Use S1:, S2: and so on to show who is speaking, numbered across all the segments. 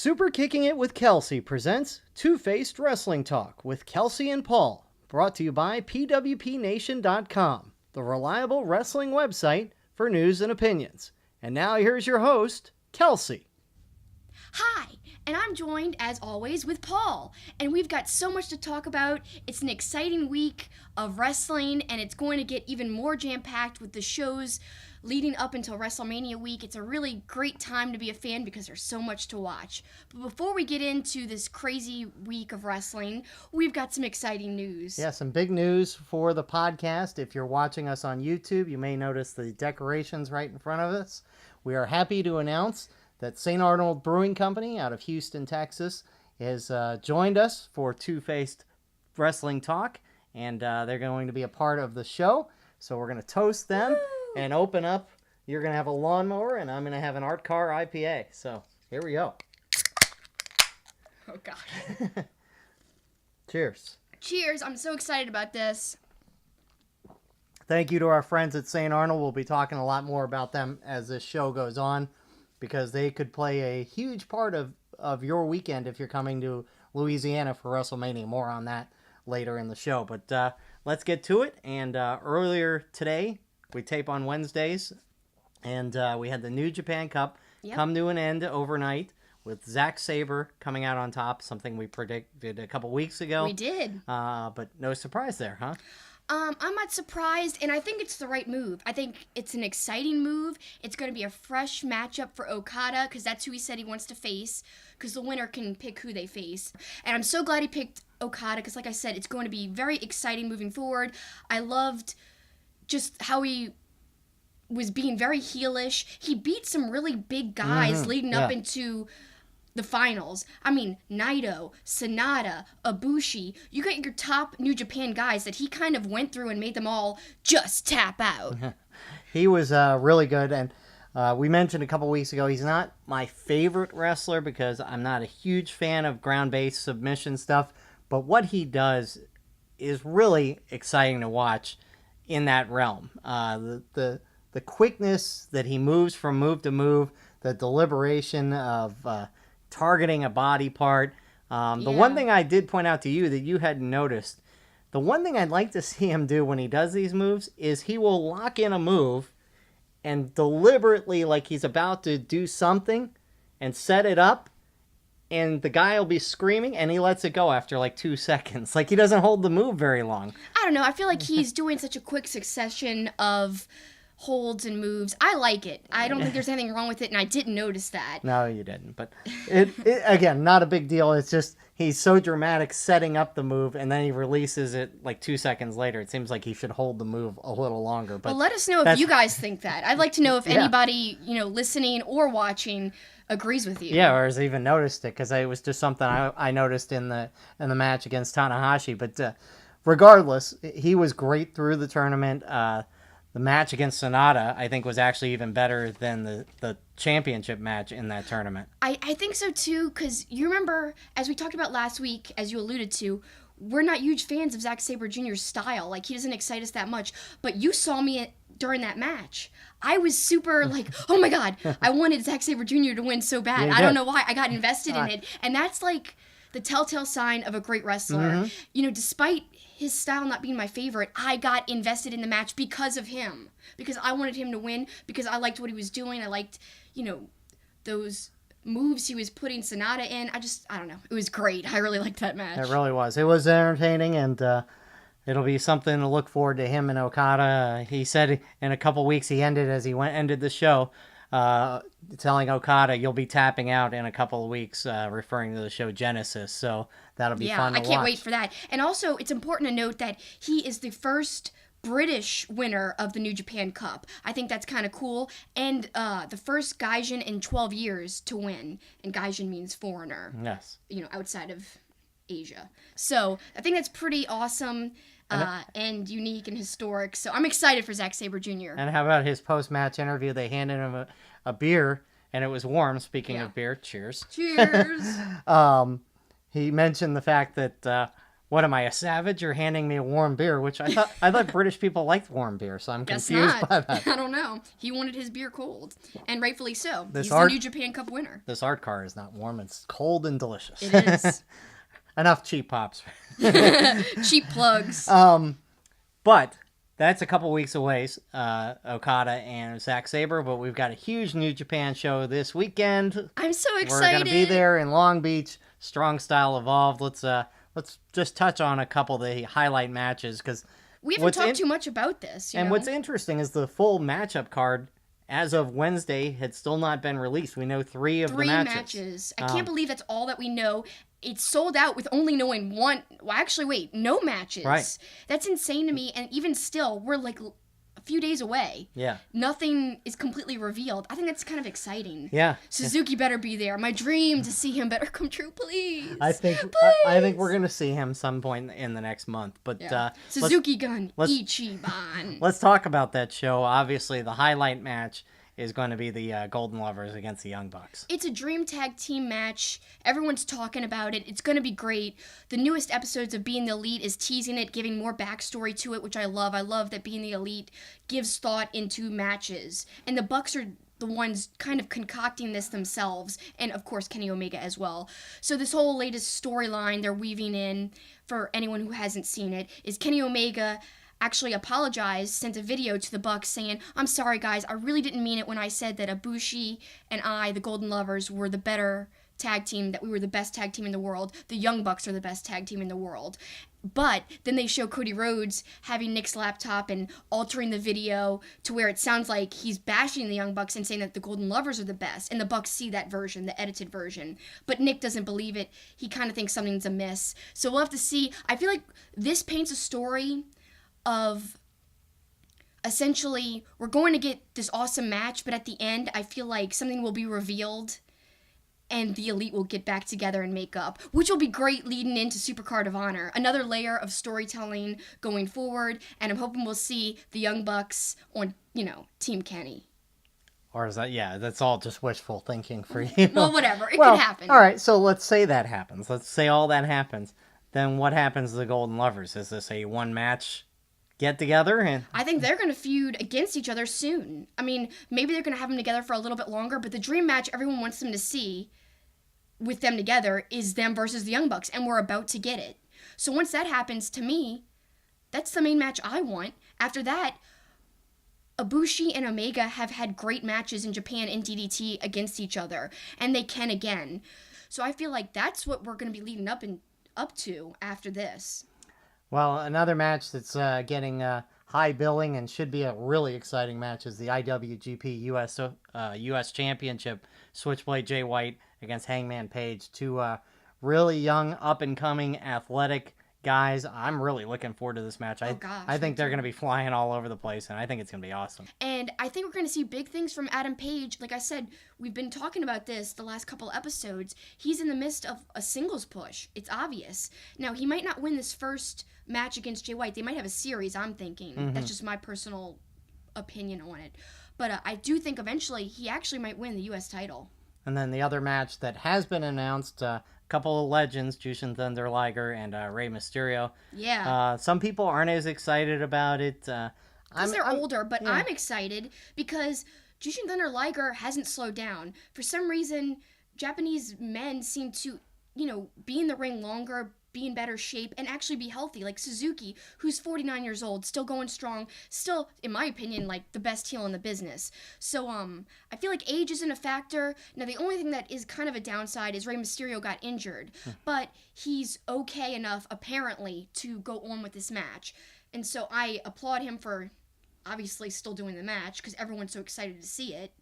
S1: Super Kicking It with Kelsi presents Two-Faced Wrestling Talk with Kelsi and Paul, brought to you by PWPNation.com, the reliable wrestling website for news and opinions. And now here's your host, Kelsi.
S2: Hi, and I'm joined, as always, with Paul. And we've got so much to talk about. It's an exciting week of wrestling, and it's going to get even more jam-packed with the shows leading up until Wrestlemania week. It's a really great time to be a fan because there's so much to watch. But before we get into this crazy week of wrestling, we've got some exciting news.
S1: Yeah, some big news for the podcast. If you're watching us on YouTube, you may notice the decorations right in front of us. We are happy to announce that St. Arnold Brewing Company out of Houston, Texas, has joined us for Two-Faced Wrestling Talk, and they're going to be a part of the show. So we're going to toast them. Woo! And open up. You're going to have a lawnmower, and I'm going to have an Art Car IPA. So, here we go.
S2: Oh, gosh.
S1: Cheers.
S2: Cheers. I'm so excited about this.
S1: Thank you to our friends at St. Arnold. We'll be talking a lot more about them as this show goes on, because they could play a huge part of your weekend if you're coming to Louisiana for WrestleMania. More on that later in the show. But let's get to it. And earlier today, we tape on Wednesdays, and we had the New Japan Cup come to an end overnight with Zack Sabre coming out on top, something we predicted a couple weeks ago.
S2: We did.
S1: But no surprise there, huh?
S2: I'm not surprised, and I think it's the right move. I think it's an exciting move. It's going to be a fresh matchup for Okada, because that's who he said he wants to face, because the winner can pick who they face. And I'm so glad he picked Okada, because like I said, it's going to be very exciting moving forward. I loved just how he was being very heelish. He beat some really big guys leading up into the finals. I mean, Naito, Sonata, Ibushi. You got your top New Japan guys that he kind of went through and made them all just tap out.
S1: He was really good, and we mentioned a couple weeks ago, he's not my favorite wrestler because I'm not a huge fan of ground-based submission stuff, but what he does is really exciting to watch in that realm. The quickness that he moves from move to move, the deliberation of targeting a body part. The one thing I did point out to you that you hadn't noticed, the one thing I'd like to see him do when he does these moves is he will lock in a move and deliberately, like he's about to do something, and set it up, and the guy will be screaming, and he lets it go after like 2 seconds. Like, he doesn't hold the move very long.
S2: I don't know. I feel like he's doing such a quick succession of holds and moves. I like it. I don't think there's anything wrong with it, and I didn't notice that.
S1: No, you didn't. But, it again, not a big deal. It's just he's so dramatic setting up the move, and then he releases it like 2 seconds later. It seems like he should hold the move a little longer. But
S2: well, let us know if you guys think that. I'd like to know if anybody, listening or watching agrees with you.
S1: Yeah, or has even noticed it, because it was just something I noticed in the match against Tanahashi. But regardless, he was great through the tournament. The match against Sonata, I think, was actually even better than the championship match in that tournament.
S2: I think so too, because you remember, as we talked about last week, as you alluded to, we're not huge fans of Zack Sabre Jr.'s style. Like, he doesn't excite us that much. But you saw me during that match. I was super like, oh my God, I wanted Zack Sabre Jr. to win so bad. I don't know why. I got invested in it. And that's like the telltale sign of a great wrestler. Despite his style not being my favorite, I got invested in the match because of him. Because I wanted him to win, because I liked what he was doing. I liked, those moves he was putting Sonata in. I don't know. It was great. I really liked that match.
S1: It really was. It was entertaining, and it'll be something to look forward to him and Okada. He said in a couple weeks he ended the show, telling Okada, you'll be tapping out in a couple of weeks, referring to the show Genesis. So that'll be fun to watch.
S2: Yeah, I can't wait for that. And also, it's important to note that he is the first British winner of the New Japan Cup. I think that's kind of cool. And the first Gaijin in 12 years to win. And Gaijin means foreigner.
S1: Yes.
S2: Outside of Asia. So I think that's pretty awesome. And unique and historic. So I'm excited for Zack Sabre Jr.
S1: And how about his post-match interview? They handed him a beer, and it was warm. Speaking of beer, cheers.
S2: Cheers.
S1: He mentioned the fact that What am I, a savage? You're handing me a warm beer, which I thought British people liked warm beer, so I'm
S2: Guess
S1: confused
S2: not.
S1: by that.
S2: I don't know. He wanted his beer cold, and rightfully so.
S1: This
S2: He's
S1: art-
S2: the New Japan Cup winner.
S1: This art car is not warm. It's cold and delicious.
S2: It is.
S1: Enough cheap pops.
S2: Cheap plugs.
S1: But that's a couple weeks away, Okada and Zack Sabre. But we've got a huge New Japan show this weekend.
S2: I'm so
S1: We're
S2: excited.
S1: going to be there in Long Beach. Strong Style Evolved. Let's just touch on a couple of the highlight matches because
S2: We haven't talked too much about this. You know?
S1: what's interesting is the full matchup card as of Wednesday had still not been released. We know three of the matches.
S2: I can't believe that's all that we know. It's sold out with only knowing one. Well, actually, wait, no matches.
S1: Right.
S2: That's insane to me. And even still, we're like a few days away.
S1: Yeah.
S2: Nothing is completely revealed. I think that's kind of exciting.
S1: Yeah.
S2: Suzuki better be there. My dream to see him better come true, please.
S1: I think we're gonna see him some point in the next month. But
S2: Suzuki Gun Ichiban.
S1: let's talk about that show. Obviously, the highlight match is going to be the Golden Lovers against the Young Bucks.
S2: It's a dream tag team match. Everyone's talking about it. It's going to be great. The newest episodes of Being the Elite is teasing it, giving more backstory to it, which I love. I love that Being the Elite gives thought into matches. And the Bucks are the ones kind of concocting this themselves. And, of course, Kenny Omega as well. So this whole latest storyline they're weaving in, for anyone who hasn't seen it, is Kenny Omega actually apologized, sent a video to the Bucks saying, "I'm sorry guys, I really didn't mean it when I said that Ibushi and I, the Golden Lovers, were the better tag team, that we were the best tag team in the world. The Young Bucks are the best tag team in the world." But then they show Cody Rhodes having Nick's laptop and altering the video to where it sounds like he's bashing the Young Bucks and saying that the Golden Lovers are the best. And the Bucks see that version, the edited version. But Nick doesn't believe it. He kind of thinks something's amiss. So we'll have to see. I feel like this paints a story of essentially we're going to get this awesome match, but at the end I feel like something will be revealed and the Elite will get back together and make up, which will be great leading into Supercard of Honor. Another layer of storytelling going forward, and I'm hoping we'll see the Young Bucks on, Team Kenny.
S1: Or is that, that's all just wishful thinking for you.
S2: Well, whatever. It could happen.
S1: All right, so let's say that happens. Let's say all that happens. Then what happens to the Golden Lovers? Is this a one-match get together? And
S2: I think they're going to feud against each other soon. I mean, maybe they're going to have them together for a little bit longer, but the dream match everyone wants them to see with them together is them versus the Young Bucks, and we're about to get it. So once that happens, to me, that's the main match I want. After that, Ibushi and Omega have had great matches in Japan and DDT against each other, and they can again. So I feel like that's what we're going to be leading up to after this.
S1: Well, another match that's getting high billing and should be a really exciting match is the IWGP US Championship. Switchblade Jay White against Hangman Page. Two really young, up-and-coming, athletic guys. I'm really looking forward to this match. I think they're going to be flying all over the place, and I think it's going to be awesome.
S2: And I think we're going to see big things from Adam Page. Like I said, we've been talking about this the last couple episodes. He's in the midst of a singles push. It's obvious. Now, he might not win this first match against Jay White. They might have a series, I'm thinking. Mm-hmm. That's just my personal opinion on it. But I do think eventually he actually might win the U.S. title.
S1: And then the other match that has been announced, a couple of legends, Jushin Thunder Liger and Rey Mysterio.
S2: Yeah.
S1: Some people aren't as excited about it.
S2: Because they're older, but yeah. I'm excited because Jushin Thunder Liger hasn't slowed down. For some reason, Japanese men seem to, be in the ring longer, be in better shape, and actually be healthy. Like Suzuki, who's 49 years old, still going strong, still, in my opinion, like the best heel in the business. So, I feel like age isn't a factor. Now, the only thing that is kind of a downside is Rey Mysterio got injured, but he's okay enough, apparently, to go on with this match. And so I applaud him for obviously still doing the match because everyone's so excited to see it.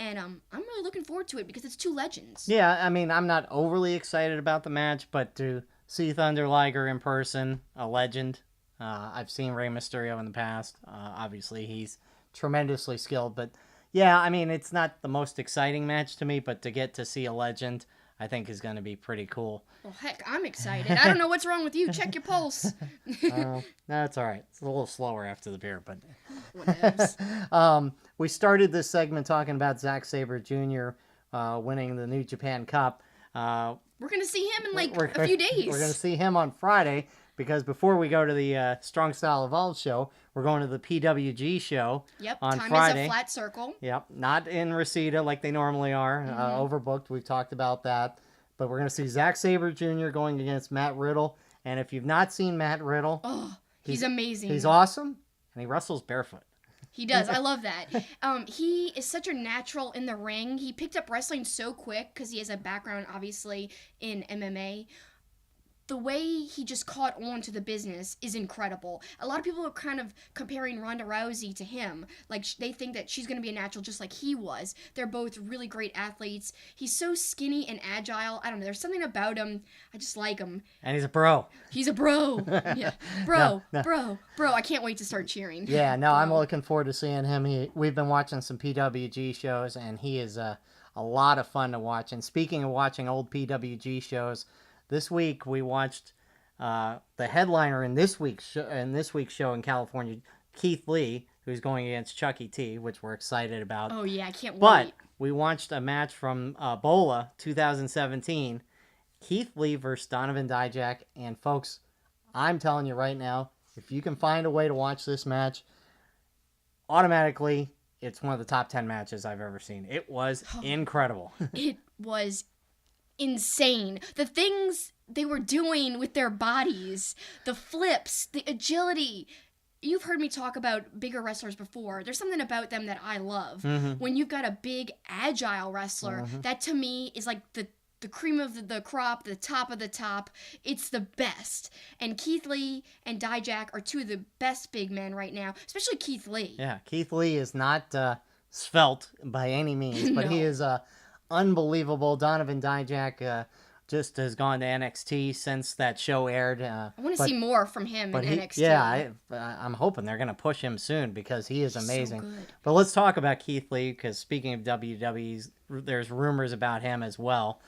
S2: And I'm really looking forward to it because it's two legends.
S1: Yeah, I mean, I'm not overly excited about the match, but to see Thunder Liger in person, a legend. I've seen Rey Mysterio in the past. Obviously, he's tremendously skilled. But, yeah, I mean, it's not the most exciting match to me, but to get to see a legend, I think is going to be pretty cool.
S2: Well, heck, I'm excited. I don't know what's wrong with you. Check your pulse.
S1: No, it's all right. It's a little slower after the beer, but...
S2: Whatevs.
S1: We started this segment talking about Zack Sabre Jr. Winning the New Japan Cup.
S2: We're going to see him in a few days.
S1: We're going to see him on Friday. because before we go to the Strong Style Evolved show, we're going to the PWG show
S2: Yep,
S1: on
S2: time
S1: Friday.
S2: is a flat circle.
S1: Yep, not in Reseda like they normally are. Overbooked. We've talked about that. But we're going to see Zack Sabre Jr. going against Matt Riddle. And if you've not seen Matt Riddle,
S2: he's amazing.
S1: He's awesome, and he wrestles barefoot.
S2: He does. I love that. He is such a natural in the ring. He picked up wrestling so quick because he has a background, obviously, in MMA. The way he just caught on to the business is incredible. A lot of people are kind of comparing Ronda Rousey to him. Like, they think that she's going to be a natural just like he was. They're both really great athletes. He's so skinny and agile. I don't know. There's something about him. I just like him.
S1: And he's a bro.
S2: He's a bro. Yeah. Bro. I can't wait to start cheering.
S1: Yeah, no, I'm looking forward to seeing him. We've been watching some PWG shows, and he is a lot of fun to watch. And speaking of watching old PWG shows, this week we watched the headliner in this week's show in California, Keith Lee, who's going against Chucky T, which we're excited about.
S2: Oh yeah, I can't wait.
S1: But we watched a match from Bola 2017, Keith Lee versus Donovan Dijak, and folks, I'm telling you right now, if you can find a way to watch this match, automatically it's one of the top 10 matches I've ever seen. It was incredible.
S2: It was insane. The things they were doing with their bodies, the flips, the agility. You've heard me talk about bigger wrestlers before. There's something about them that I love. When you've got a big, agile wrestler, that to me is like the cream of the crop, the top of the top. It's the best. And Keith Lee and Dijak are two of the best big men right now, especially Keith Lee.
S1: Yeah, Keith Lee is not svelte by any means, but he is unbelievable. Donovan Dijak just has gone to NXT since that show aired.
S2: I want to see more from him in NXT.
S1: Yeah, I'm hoping they're going to push him soon because he is amazing.
S2: So good.
S1: But let's talk about Keith Lee because speaking of WWE's, there's rumors about him as well.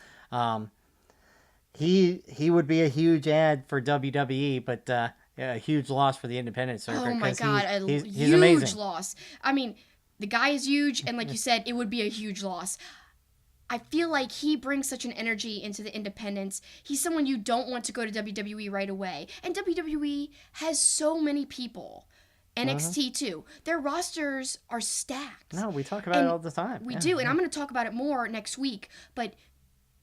S1: He would be a huge ad for WWE, but a huge loss for the independent circuit.
S2: Oh my God,
S1: he's
S2: huge
S1: amazing.
S2: loss. I mean, the guy is huge, and like you said, it would be a huge loss. I feel like he brings such an energy into the independents. He's someone you don't want to go to WWE right away. And WWE has so many people. NXT too. Their rosters are stacked.
S1: No, we talk about it all the time.
S2: We do, and I'm going to talk about it more next week. But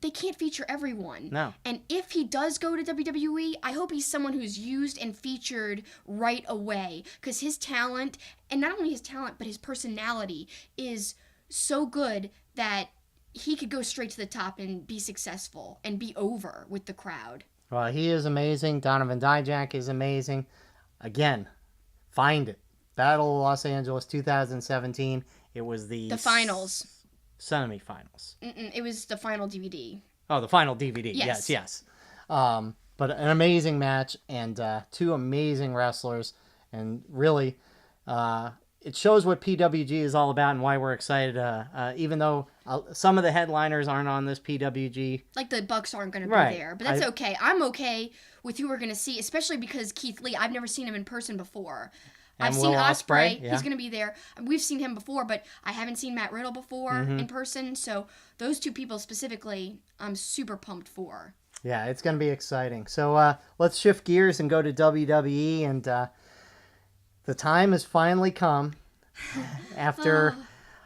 S2: they can't feature everyone.
S1: No.
S2: And if he does go to WWE, I hope he's someone who's used and featured right away. Because his talent, and not only his talent, but his personality is so good that he could go straight to the top and be successful and be over with the crowd.
S1: Well, he is amazing. Donovan Dijak is amazing. Again, find it. Battle of Los Angeles 2017. It was the
S2: finals.
S1: Semi-finals.
S2: It was the final DVD.
S1: Oh, the final DVD. Yes. But an amazing match and two amazing wrestlers. And really, it shows what PWG is all about and why we're excited. Even though some of the headliners aren't on this PWG.
S2: Like the Bucks aren't going to be there. But that's okay. I'm okay with who we're going to see, especially because Keith Lee, I've never seen him in person before. I've seen Ospreay. He's going to be there. We've seen him before, but I haven't seen Matt Riddle before in person. So those two people specifically, I'm super pumped for.
S1: Yeah, it's going to be exciting. So let's shift gears and go to WWE. And the time has finally come after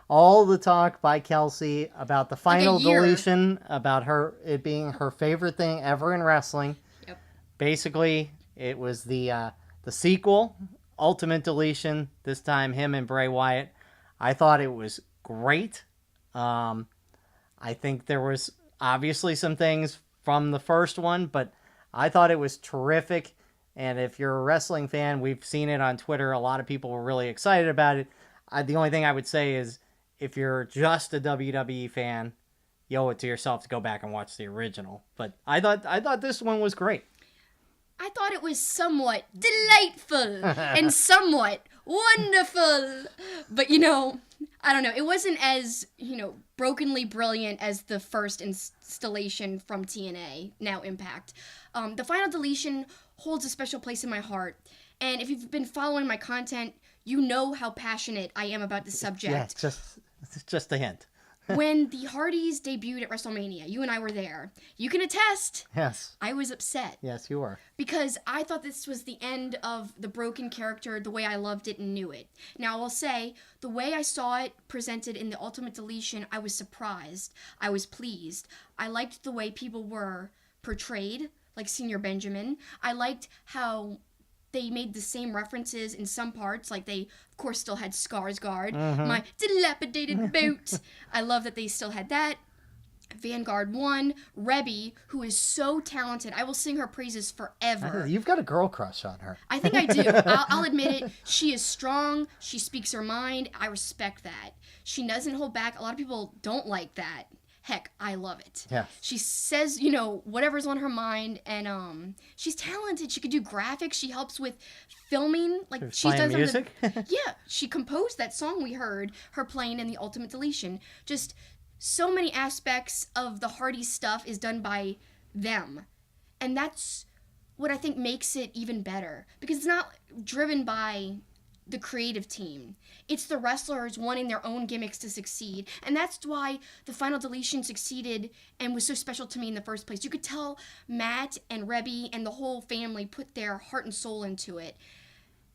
S1: all the talk by Kelsi about the final deletion, about it being her favorite thing ever in wrestling.
S2: Yep.
S1: Basically, it was the sequel, Ultimate Deletion, this time him and Bray Wyatt. I thought it was great. I think there was obviously some things from the first one, but I thought it was terrific. And if you're a wrestling fan, we've seen it on Twitter. A lot of people were really excited about it. The only thing I would say is if you're just a WWE fan, you owe it to yourself to go back and watch the original. But I thought this one was great.
S2: I thought it was somewhat delightful and somewhat wonderful. But, I don't know. It wasn't as, brokenly brilliant as the first installation from TNA, now Impact. The final deletion holds a special place in my heart. And if you've been following my content, you know how passionate I am about the subject.
S1: Yeah, just a hint.
S2: When the Hardys debuted at WrestleMania, you and I were there. You can attest.
S1: Yes.
S2: I was upset.
S1: Yes, you were.
S2: Because I thought this was the end of the broken character the way I loved it and knew it. Now, I'll say, the way I saw it presented in the Ultimate Deletion, I was surprised. I was pleased. I liked the way people were portrayed, like Senior Benjamin. I liked how they made the same references in some parts, like they, of course, still had Skarsgård, my dilapidated boot. I love that they still had that. Vanguard 1, Rebby, who is so talented. I will sing her praises forever.
S1: You've got a girl crush on her.
S2: I think I do. I'll admit it. She is strong. She speaks her mind. I respect that. She doesn't hold back. A lot of people don't like that. Heck, I love it.
S1: Yeah.
S2: She says, whatever's on her mind, and she's talented. She could do graphics. She helps with filming. Like she's done
S1: music.
S2: Yeah, she composed that song we heard her playing in the Ultimate Deletion. Just so many aspects of the Hardy stuff is done by them, and that's what I think makes it even better, because it's not driven by the creative team. It's the wrestlers wanting their own gimmicks to succeed. And that's why the Final Deletion succeeded and was so special to me in the first place. You could tell Matt and Rebby and the whole family put their heart and soul into it.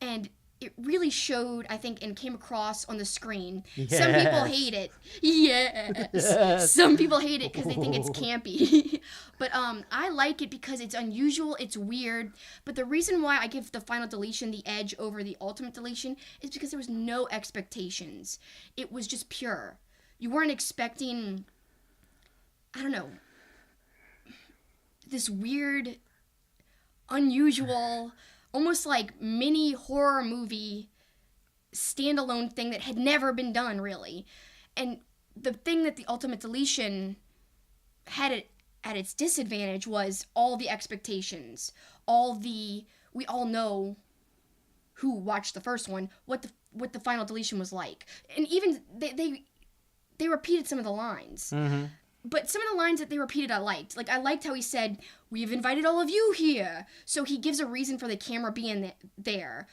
S2: And it really showed, I think, and came across on the screen.
S1: Yes.
S2: Some people hate it. Yes. Some people hate it because they think it's campy. But I like it because it's unusual, it's weird. But the reason why I give the Final Deletion the edge over the Ultimate Deletion is because there was no expectations. It was just pure. You weren't expecting, I don't know, this weird, unusual, almost like mini horror movie standalone thing that had never been done, really. And the thing that the Ultimate Deletion had it at its disadvantage was all the expectations, we all know who watched the first one, what the Final Deletion was like. And even they repeated some of the lines.
S1: Mm-hmm.
S2: But some of the lines that they repeated I liked. Like, I liked how he said, "We've invited all of you here." So he gives a reason for the camera being there.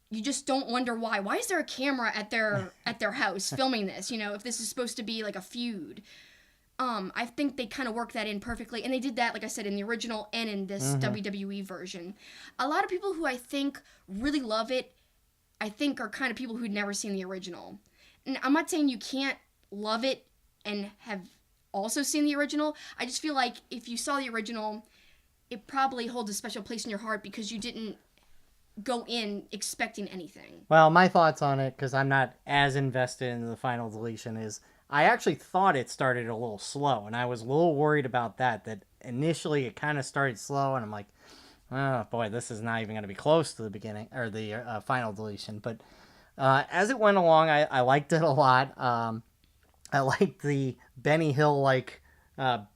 S2: You just don't wonder why. Why is there a camera at their house filming this, if this is supposed to be like a feud? I think they kind of worked that in perfectly. And they did that, like I said, in the original and in this WWE version. A lot of people who I think really love it, I think are kind of people who'd never seen the original. And I'm not saying you can't love it and have also seen the original. I just feel like if you saw the original, it probably holds a special place in your heart because you didn't go in expecting anything.
S1: Well, my thoughts on it, because I'm not as invested in the Final Deletion, is I actually thought it started a little slow, and I was a little worried about that initially it kind of started slow, and I'm like, oh boy, this is not even going to be close to the beginning, or the Final Deletion. But as it went along, I liked it a lot. I liked the Benny Hill,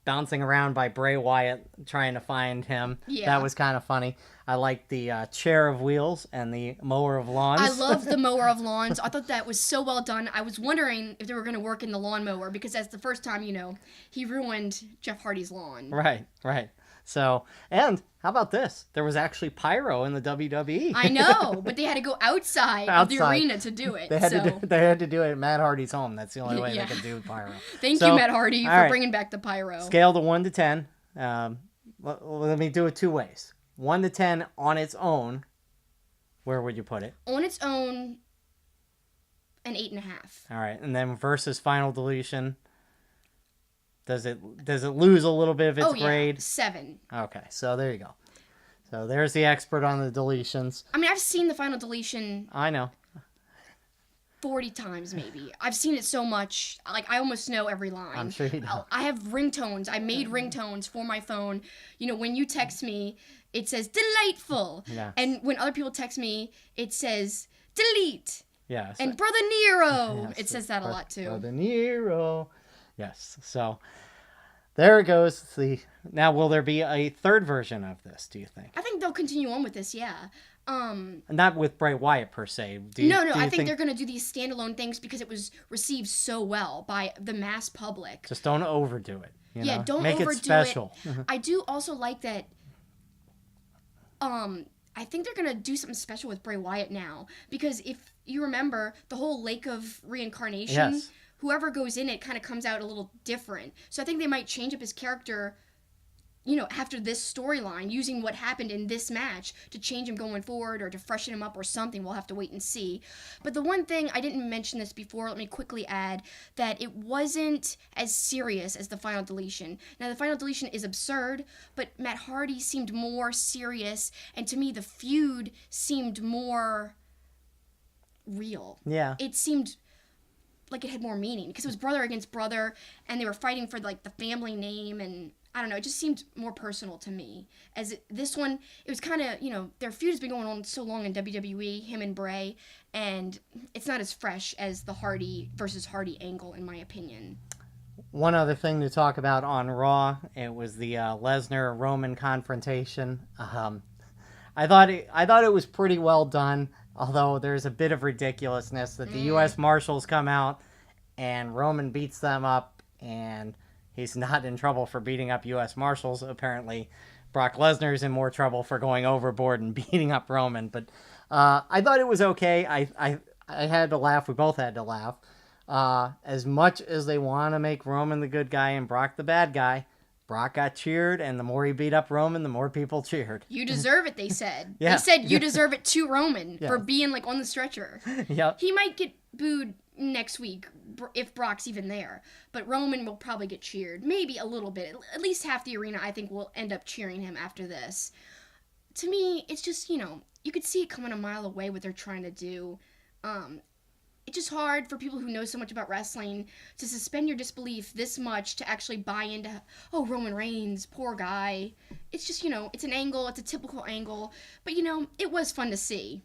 S1: bouncing around by Bray Wyatt trying to find him.
S2: Yeah.
S1: That was kind of funny. I liked the chair of wheels and the mower of lawns.
S2: I love the mower of lawns. I thought that was so well done. I was wondering if they were going to work in the lawnmower because that's the first time, he ruined Jeff Hardy's lawn.
S1: Right. So, and how about this? There was actually pyro in the WWE.
S2: I know, but they had to go outside of the arena to do it.
S1: They had to do it at Matt Hardy's home. That's the only way they could do pyro.
S2: Thank you, Matt Hardy, for bringing back the pyro.
S1: Scale to 1 to 10. Let me do it two ways. 1 to 10 on its own. Where would you put it?
S2: On its own, an 8.5.
S1: All right, and then versus Final Deletion. Does it lose a little bit of its grade?
S2: 7.
S1: Okay, so there you go. So there's the expert on the deletions.
S2: I mean, I've seen the Final Deletion.
S1: I know.
S2: 40 times maybe. I've seen it so much. Like, I almost know every line.
S1: I'm sure you know.
S2: I have ringtones. I made ringtones for my phone. When you text me, it says delightful.
S1: Yes.
S2: And when other people text me, it says delete.
S1: Yes.
S2: And Brother Nero.
S1: Yes,
S2: It says that a lot too.
S1: Brother Nero. Yes. So there it goes. Now, will there be a third version of this, do you think?
S2: I think they'll continue on with this, yeah.
S1: Not with Bray Wyatt per se.
S2: No, I think they're going to do these standalone things because it was received so well by the mass public.
S1: Just don't overdo it.
S2: Don't
S1: Make
S2: overdo
S1: it special.
S2: I do also like that. I think they're going to do something special with Bray Wyatt now because if you remember the whole Lake of Reincarnation,
S1: Yes.
S2: whoever goes in it kind of comes out a little different. So I think they might change up his character, after this storyline, using what happened in this match to change him going forward or to freshen him up or something. We'll have to wait and see. But the one thing, I didn't mention this before, let me quickly add, that it wasn't as serious as the Final Deletion. Now, the Final Deletion is absurd, but Matt Hardy seemed more serious, and to me, the feud seemed more real.
S1: Yeah.
S2: It seemed like it had more meaning, because it was brother against brother, and they were fighting for, the family name, and I don't know, it just seemed more personal to me. This one, it was kind of, their feud has been going on so long in WWE, him and Bray, and it's not as fresh as the Hardy versus Hardy angle, in my opinion.
S1: One other thing to talk about on Raw, it was the Lesnar-Roman confrontation. I thought it was pretty well done, although there's a bit of ridiculousness that the U.S. Marshals come out and Roman beats them up, and he's not in trouble for beating up U.S. Marshals. Apparently, Brock Lesnar's in more trouble for going overboard and beating up Roman. But I thought it was okay. I had to laugh. We both had to laugh. As much as they want to make Roman the good guy and Brock the bad guy, Brock got cheered, and the more he beat up Roman, the more people cheered.
S2: You deserve it, they said.
S1: Yeah.
S2: They said you deserve it to Roman for being on the stretcher.
S1: Yep.
S2: He might get booed next week if Brock's even there, but Roman will probably get cheered, maybe a little bit. At least half the arena, I think, will end up cheering him after this. To me, it's just, you could see it coming a mile away what they're trying to do. It's just hard for people who know so much about wrestling to suspend your disbelief this much to actually buy into, Roman Reigns, poor guy. It's just, it's an angle, it's a typical angle, but it was fun to see.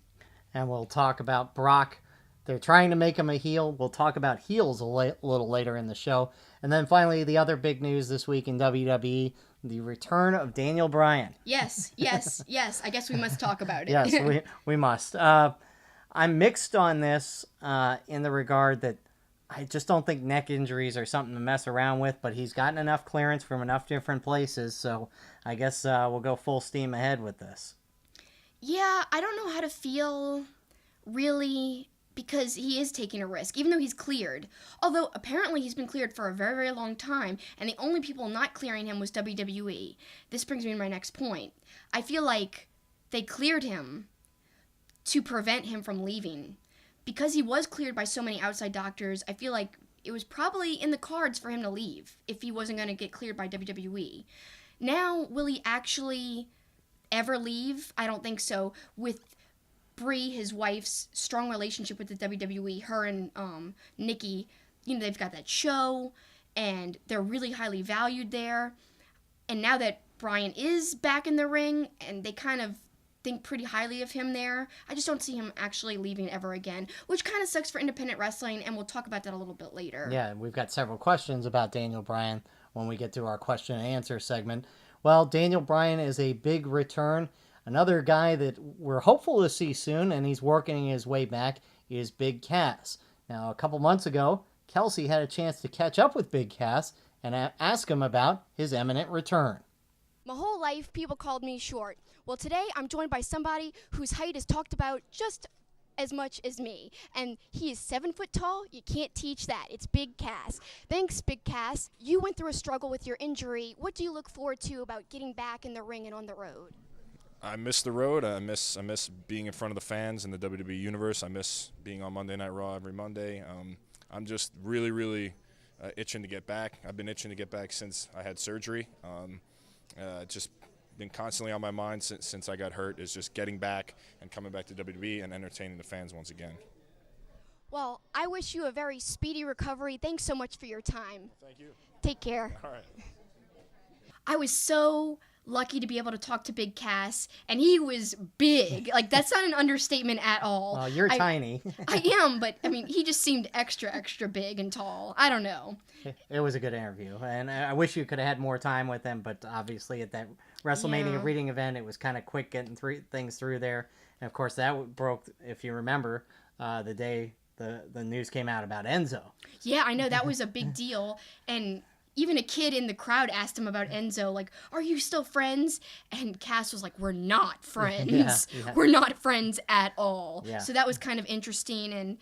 S2: And
S1: we'll talk about Brock. They're trying to make him a heel. We'll talk about heels a little later in the show. And then finally, the other big news this week in WWE, the return of Daniel Bryan.
S2: Yes. I guess we must talk about it.
S1: Yes, we must. I'm mixed on this in the regard that I just don't think neck injuries are something to mess around with, but he's gotten enough clearance from enough different places, so I guess we'll go full steam ahead with this.
S2: Yeah, I don't know how to feel, really, because he is taking a risk, even though he's cleared. Although, apparently he's been cleared for a very, very long time, and the only people not clearing him was WWE. This brings me to my next point. I feel like they cleared him to prevent him from leaving. Because he was cleared by so many outside doctors, I feel like it was probably in the cards for him to leave if he wasn't going to get cleared by WWE. Now, will he actually ever leave? I don't think so. With Brie, his wife's strong relationship with the WWE, her and Nikki, they've got that show, and they're really highly valued there. And now that Bryan is back in the ring, and they kind of think pretty highly of him there, I just don't see him actually leaving ever again, which kind of sucks for independent wrestling, and we'll talk about that a little bit later.
S1: Yeah, we've got several questions about Daniel Bryan when we get to our question and answer segment. Well, Daniel Bryan is a big return. Another guy that we're hopeful to see soon, and he's working his way back, is Big Cass. Now, a couple months ago, Kelsi had a chance to catch up with Big Cass and ask him about his imminent return.
S3: My whole life, people called me short. Well, today I'm joined by somebody whose height is talked about just as much as me. And he is 7 foot tall. You can't teach that. It's Big Cass. Thanks, Big Cass. You went through a struggle with your injury. What do you look forward to about getting back in the ring and on the road?
S4: I miss the road. I miss being in front of the fans in the WWE universe. I miss being on Monday Night Raw every Monday. I'm just really, really itching to get back. I've been itching to get back since I had surgery. Just been constantly on my mind since I got hurt is just getting back and coming back to WWE and entertaining the fans once again.
S3: Well, I wish you a very speedy recovery. Thanks so much for your time.
S4: Thank you.
S3: Take care.
S4: All right.
S2: I was so lucky to be able to talk to Big Cass, and he was big. Like, that's not an understatement at all.
S1: Oh, you're tiny.
S2: I am, but, he just seemed extra, extra big and tall. I don't know.
S1: It was a good interview, and I wish you could have had more time with him, but obviously at that WrestleMania reading event, it was kind of quick getting things through there. And, of course, that broke, if you remember, the day the news came out about Enzo.
S2: Yeah, I know. That was a big deal, and even a kid in the crowd asked him about Enzo, like, are you still friends? And Cass was like, we're not friends.
S1: Yeah.
S2: We're not friends at all.
S1: Yeah.
S2: So that was kind of interesting and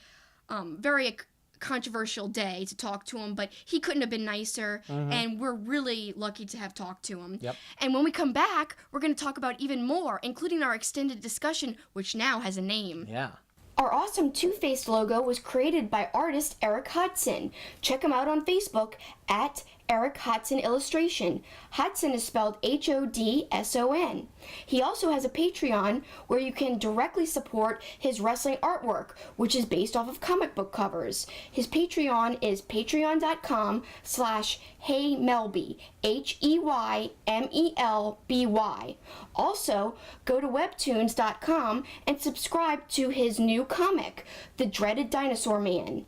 S2: very controversial day to talk to him, but he couldn't have been nicer, and we're really lucky to have talked to him.
S1: Yep.
S2: And when we come back, we're going to talk about even more, including our extended discussion, which now has a name.
S1: Yeah.
S2: Our awesome Two-Faced logo was created by artist Eric Hudson. Check him out on Facebook at Eric Hudson Illustration. Hudson is spelled Hodson. He also has a Patreon where you can directly support his wrestling artwork, which is based off of comic book covers. His Patreon is patreon.com/HeyMelby, HeyMelby. Also, go to webtoons.com and subscribe to his new comic, The Dreaded Dinosaur Man.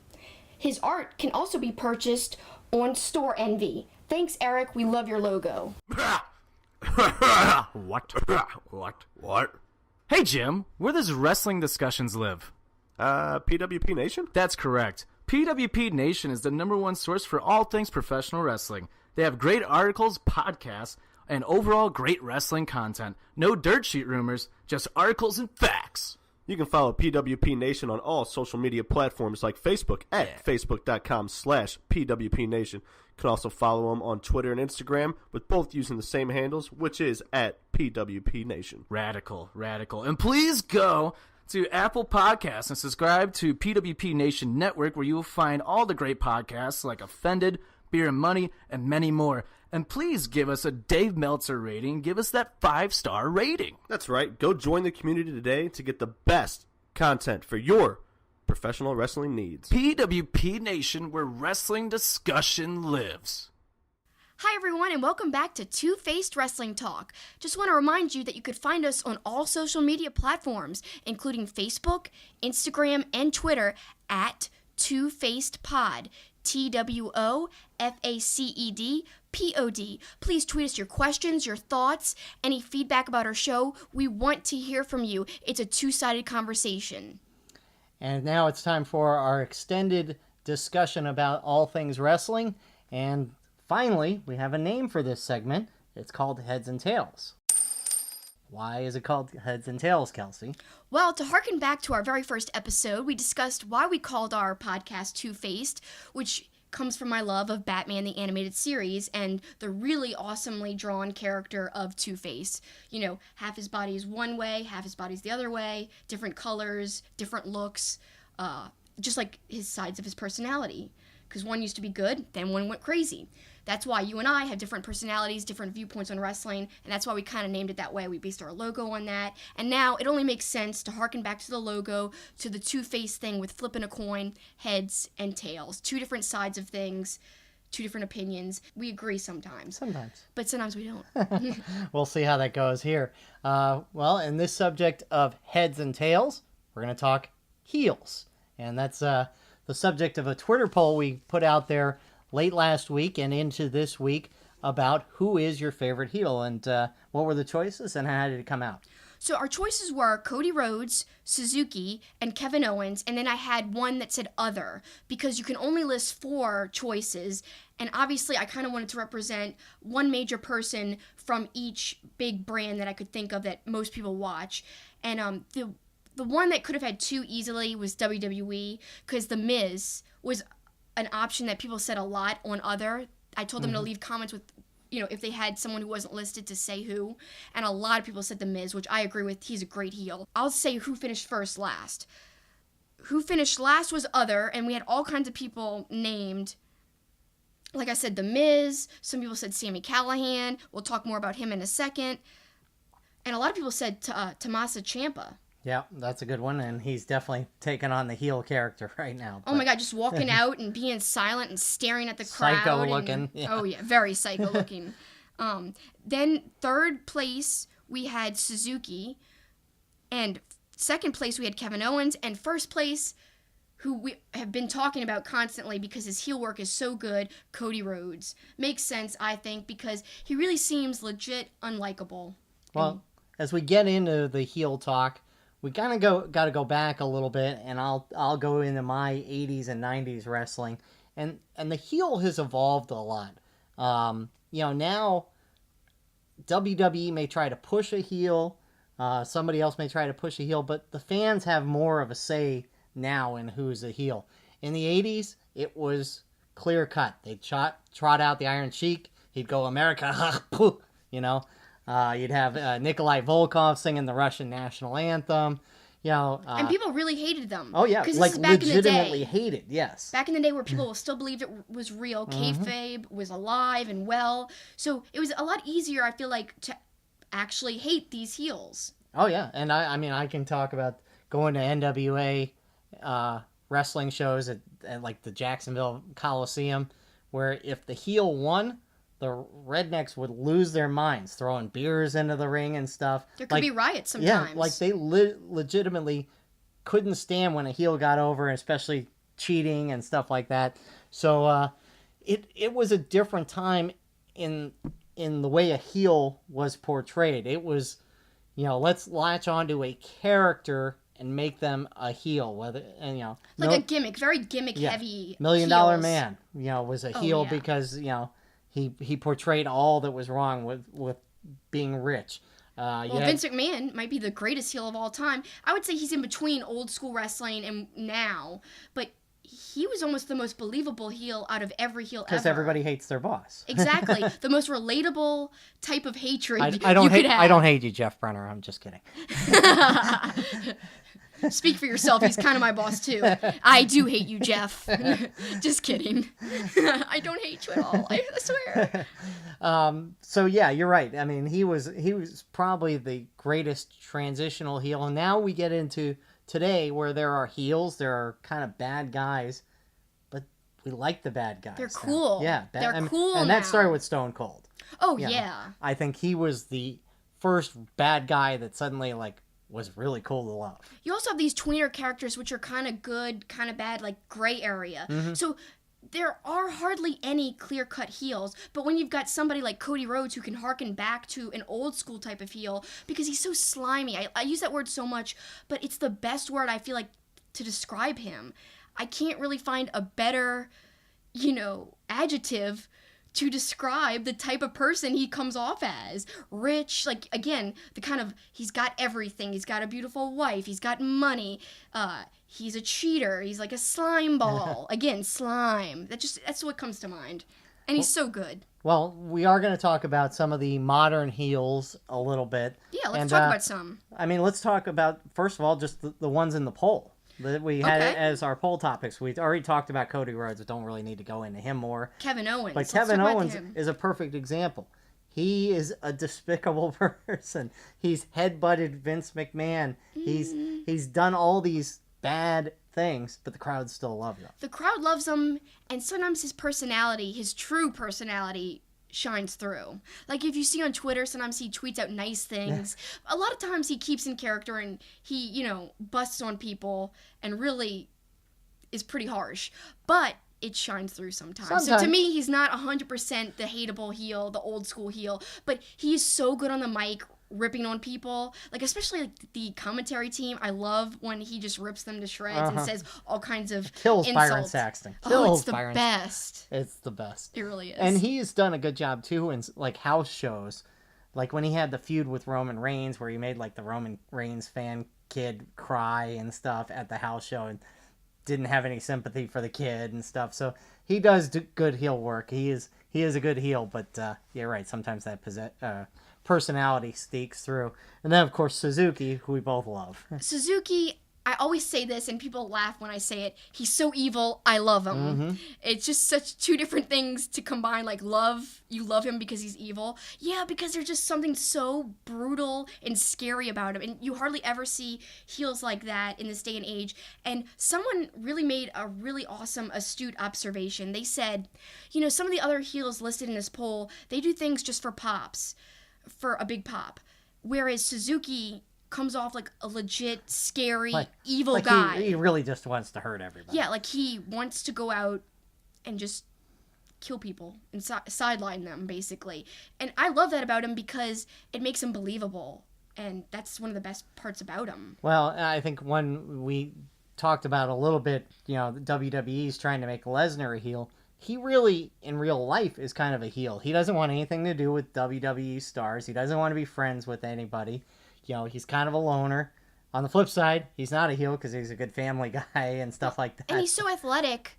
S2: His art can also be purchased on Store Envy. Thanks, Eric. We love your logo.
S5: What?
S6: Hey, Jim, where does Wrestling Discussions live?
S5: PWP Nation?
S6: That's correct. PWP Nation is the #1 source for all things professional wrestling. They have great articles, podcasts, and overall great wrestling content. No dirt sheet rumors, just articles and facts.
S5: You can follow PWP Nation on all social media platforms like Facebook at facebook.com/PWP Nation. You can also follow them on Twitter and Instagram, with both using the same handles, which is at PWP Nation.
S6: Radical. And please go to Apple Podcasts and subscribe to PWP Nation Network, where you will find all the great podcasts like Offended, Beer and Money, and many more. And please give us a Dave Meltzer rating. Give us that 5-star rating.
S5: That's right. Go join the community today to get the best content for your professional wrestling needs.
S6: PWP Nation, where wrestling discussion lives.
S2: Hi, everyone, and welcome back to Two-Faced Wrestling Talk. Just want to remind you that you could find us on all social media platforms, including Facebook, Instagram, and Twitter at Two-Faced Pod. TWOFACED-POD. Please tweet us your questions, your thoughts, any feedback about our show. We want to hear from you. It's a two-sided conversation.
S1: And now it's time for our extended discussion about all things wrestling. And finally, we have a name for this segment. It's called Heads and Tails. Why is it called Heads and Tails, Kelsey?
S2: Well, to harken back to our very first episode, we discussed why we called our podcast Two-Faced, which comes from my love of Batman the Animated Series and the really awesomely drawn character of Two-Face. You know, half his body is one way, half his body's the other way, different colors, different looks, just like his sides of his personality. Because one used to be good, then one went crazy. That's why you and I have different personalities, different viewpoints on wrestling, and that's why we kind of named it that way. We based our logo on that. And now it only makes sense to harken back to the logo, to the two-face thing with flipping a coin, heads and tails. Two different sides of things, two different opinions. We agree sometimes. But sometimes we don't.
S1: We'll see how that goes here. Well, in this subject of heads and tails, we're going to talk heels. And that's the subject of a Twitter poll we put out there late last week and into this week about who is your favorite heel, and what were the choices and how did it come out?
S2: So our choices were Cody Rhodes, Suzuki, and Kevin Owens, and then I had one that said other, because you can only list 4 choices, and obviously I kind of wanted to represent one major person from each big brand that I could think of that most people watch. And the one that could have had 2 easily was WWE, because The Miz was an option that people said a lot on other. I told them to leave comments with, if they had someone who wasn't listed to say who. And a lot of people said The Miz, which I agree with. He's a great heel. I'll say who finished last. Who finished last was other, and we had all kinds of people named. Like I said, The Miz. Some people said Sami Callihan. We'll talk more about him in a second. And a lot of people said Tommaso Ciampa.
S1: Yeah, that's a good one, and he's definitely taking on the heel character right now.
S2: Oh my God, just walking out and being silent and staring at the crowd.
S1: Psycho looking. Yeah.
S2: Oh yeah, very psycho looking. Then third place, we had Suzuki, and second place, we had Kevin Owens, and first place, who we have been talking about constantly because his heel work is so good, Cody Rhodes. Makes sense, I think, because he really seems legit unlikable.
S1: Well, as we get into the heel talk, we got to go back a little bit, and I'll go into my 80s and 90s wrestling, and the heel has evolved a lot. Now WWE may try to push a heel, somebody else may try to push a heel, but the fans have more of a say now in who's a heel. In the 80s, it was clear cut. They'd trot out the Iron Sheik. He'd go, America, you know. You'd have Nikolai Volkov singing the Russian national anthem. You know,
S2: and people really hated them.
S1: Oh, yeah.
S2: 'Cause this
S1: Like,
S2: is back
S1: legitimately
S2: in the day.
S1: hated, yes.
S2: Back in the day where people still believed it was real, kayfabe was alive and well. So it was a lot easier, I feel like, to actually hate these heels.
S1: Oh, yeah. And I mean, I can talk about going to NWA wrestling shows at like the Jacksonville Coliseum, where if the heel won, the rednecks would lose their minds, throwing beers into the ring and stuff.
S2: There could be riots sometimes.
S1: Yeah, like they legitimately couldn't stand when a heel got over, especially cheating and stuff like that. So it was a different time in the way a heel was portrayed. It was, you know, let's latch onto a character and make them a heel, whether and you know,
S2: like a gimmick, very gimmick heavy.
S1: $1 Million
S2: heels.
S1: Man, you know, was a heel because you know he portrayed all that was wrong with being rich.
S2: Vince McMahon might be the greatest heel of all time. I would say he's in between old school wrestling and now, but he was almost the most believable heel out of every heel ever.
S1: Because everybody hates their boss.
S2: Exactly. The most relatable type of hatred
S1: I don't
S2: you
S1: hate
S2: could have.
S1: I don't hate you, Jeff Brenner. I'm just kidding.
S2: Speak for yourself. He's kind of my boss, too. I do hate you, Jeff. Just kidding. I don't hate you at all. I swear.
S1: So, yeah, you're right. I mean, he was probably the greatest transitional heel. And now we get into today where there are heels. There are kind of bad guys. But we like the bad guys.
S2: They're cool.
S1: Now. Yeah.
S2: They're cool
S1: And
S2: now.
S1: that started with Stone Cold.
S2: Oh,
S1: You know,
S2: yeah.
S1: I think he was the first bad guy that suddenly, like, was really cool to love.
S2: You also have these tweener characters which are kind of good, kind of bad, like gray area. So there are hardly any clear-cut heels, but when you've got somebody like Cody Rhodes who can harken back to an old-school type of heel because he's so slimy. I use that word so much, but it's the best word I feel like to describe him. I can't really find a better, adjective to describe the type of person he comes off as. Rich, like, again, the kind of, he's got everything. He's got a beautiful wife. He's got money. He's a cheater. He's like a slime ball. Again, slime. That's what comes to mind. And he's so good.
S1: Well, we are going to talk about some of the modern heels a little bit.
S2: Yeah, let's talk about some.
S1: I mean, let's talk about, first of all, just the ones in the poll that we had as our poll topics. We already talked about Cody Rhodes. We don't really need to go into him more.
S2: Kevin Owens.
S1: But Kevin Owens is a perfect example. He is a despicable person. He's headbutted Vince McMahon. He's done all these bad things, but the crowd still loves him.
S2: The crowd loves him, and sometimes his personality, his true personality, shines through. Like if you see on Twitter, sometimes he tweets out nice things. A lot of times he keeps in character and he, busts on people and really is pretty harsh. But it shines through sometimes. So to me, he's not 100% the hateable heel, the old school heel, but he is so good on the mic, ripping on people, like especially like the commentary team. I love when he just rips them to shreds and says all kinds of
S1: Kills
S2: insults.
S1: Byron Saxton.
S2: It's the best.
S1: It's the best.
S2: It really is.
S1: And he's done a good job too in like house shows, like when he had the feud with Roman Reigns, where he made like the Roman Reigns fan kid cry and stuff at the house show, and didn't have any sympathy for the kid and stuff. So he does do good heel work. He is a good heel, but you're right. Sometimes that personality sneaks through. And then, of course, Suzuki, who we both love.
S2: Suzuki, I always say this, and people laugh when I say it. He's so evil, I love him. It's just such two different things to combine, like you love him because he's evil. Yeah, because there's just something so brutal and scary about him, and you hardly ever see heels like that in this day and age. And someone really made a really awesome, astute observation. They said, some of the other heels listed in this poll, they do things just for pops. For a big pop, whereas Suzuki comes off like a legit, scary, evil guy.
S1: He really just wants to hurt everybody.
S2: Yeah, like he wants to go out and just kill people and sideline them, basically. And I love that about him because it makes him believable, and that's one of the best parts about him.
S1: Well, I think when we talked about a little bit, the WWE's trying to make Lesnar a heel. He really, in real life, is kind of a heel. He doesn't want anything to do with WWE stars. He doesn't want to be friends with anybody. He's kind of a loner. On the flip side, he's not a heel because he's a good family guy and stuff like that.
S2: And he's so athletic.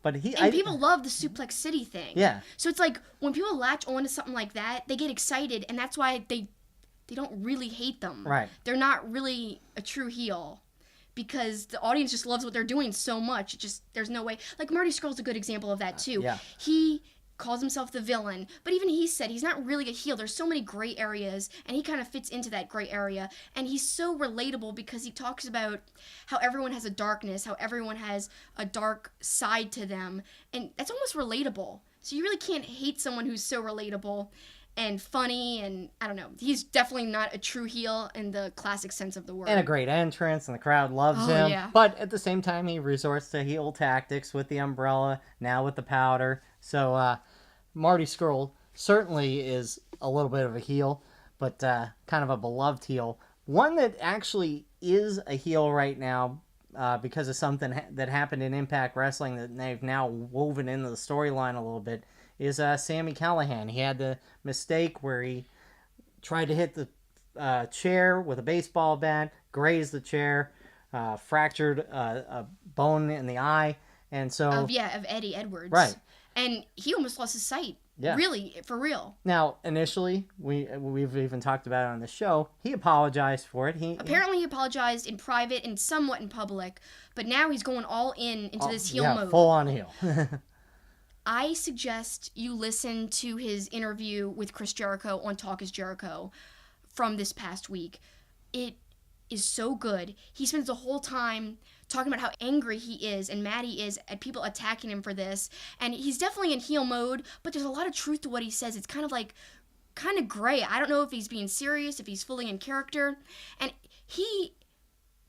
S1: But
S2: people love the Suplex City thing.
S1: Yeah.
S2: So it's like when people latch on to something like that, they get excited, and that's why they don't really hate them.
S1: Right.
S2: They're not really a true heel because the audience just loves what they're doing so much. There's no way. Like Marty Scurll's a good example of that too.
S1: Yeah.
S2: He calls himself the villain, but even he said he's not really a heel. There's so many gray areas, and he kind of fits into that gray area, and he's so relatable because he talks about how everyone has a darkness, how everyone has a dark side to them, and that's almost relatable. So you really can't hate someone who's so relatable and funny, and I don't know. He's definitely not a true heel in the classic sense of the word.
S1: And a great entrance, and the crowd loves him.
S2: Yeah.
S1: But at the same time, he resorts to heel tactics with the umbrella, now with the powder. So Marty Scurll certainly is a little bit of a heel, but kind of a beloved heel. One that actually is a heel right now because of something that happened in Impact Wrestling that they've now woven into the storyline a little bit is Sami Callihan. He had the mistake where he tried to hit the chair with a baseball bat, grazed the chair, fractured a bone in the eye, and so...
S2: Of Eddie Edwards.
S1: Right.
S2: And he almost lost his sight.
S1: Yeah.
S2: Really, for real.
S1: Now, initially, we've even talked about it on the show, he apologized for it.
S2: Apparently he apologized in private and somewhat in public, but now he's going all into this heel mode.
S1: Full on heel.
S2: I suggest you listen to his interview with Chris Jericho on Talk is Jericho from this past week. It is so good. He spends the whole time talking about how angry he is and mad he is at people attacking him for this. And he's definitely in heel mode, but there's a lot of truth to what he says. It's kind of gray. I don't know if he's being serious, if he's fully in character. And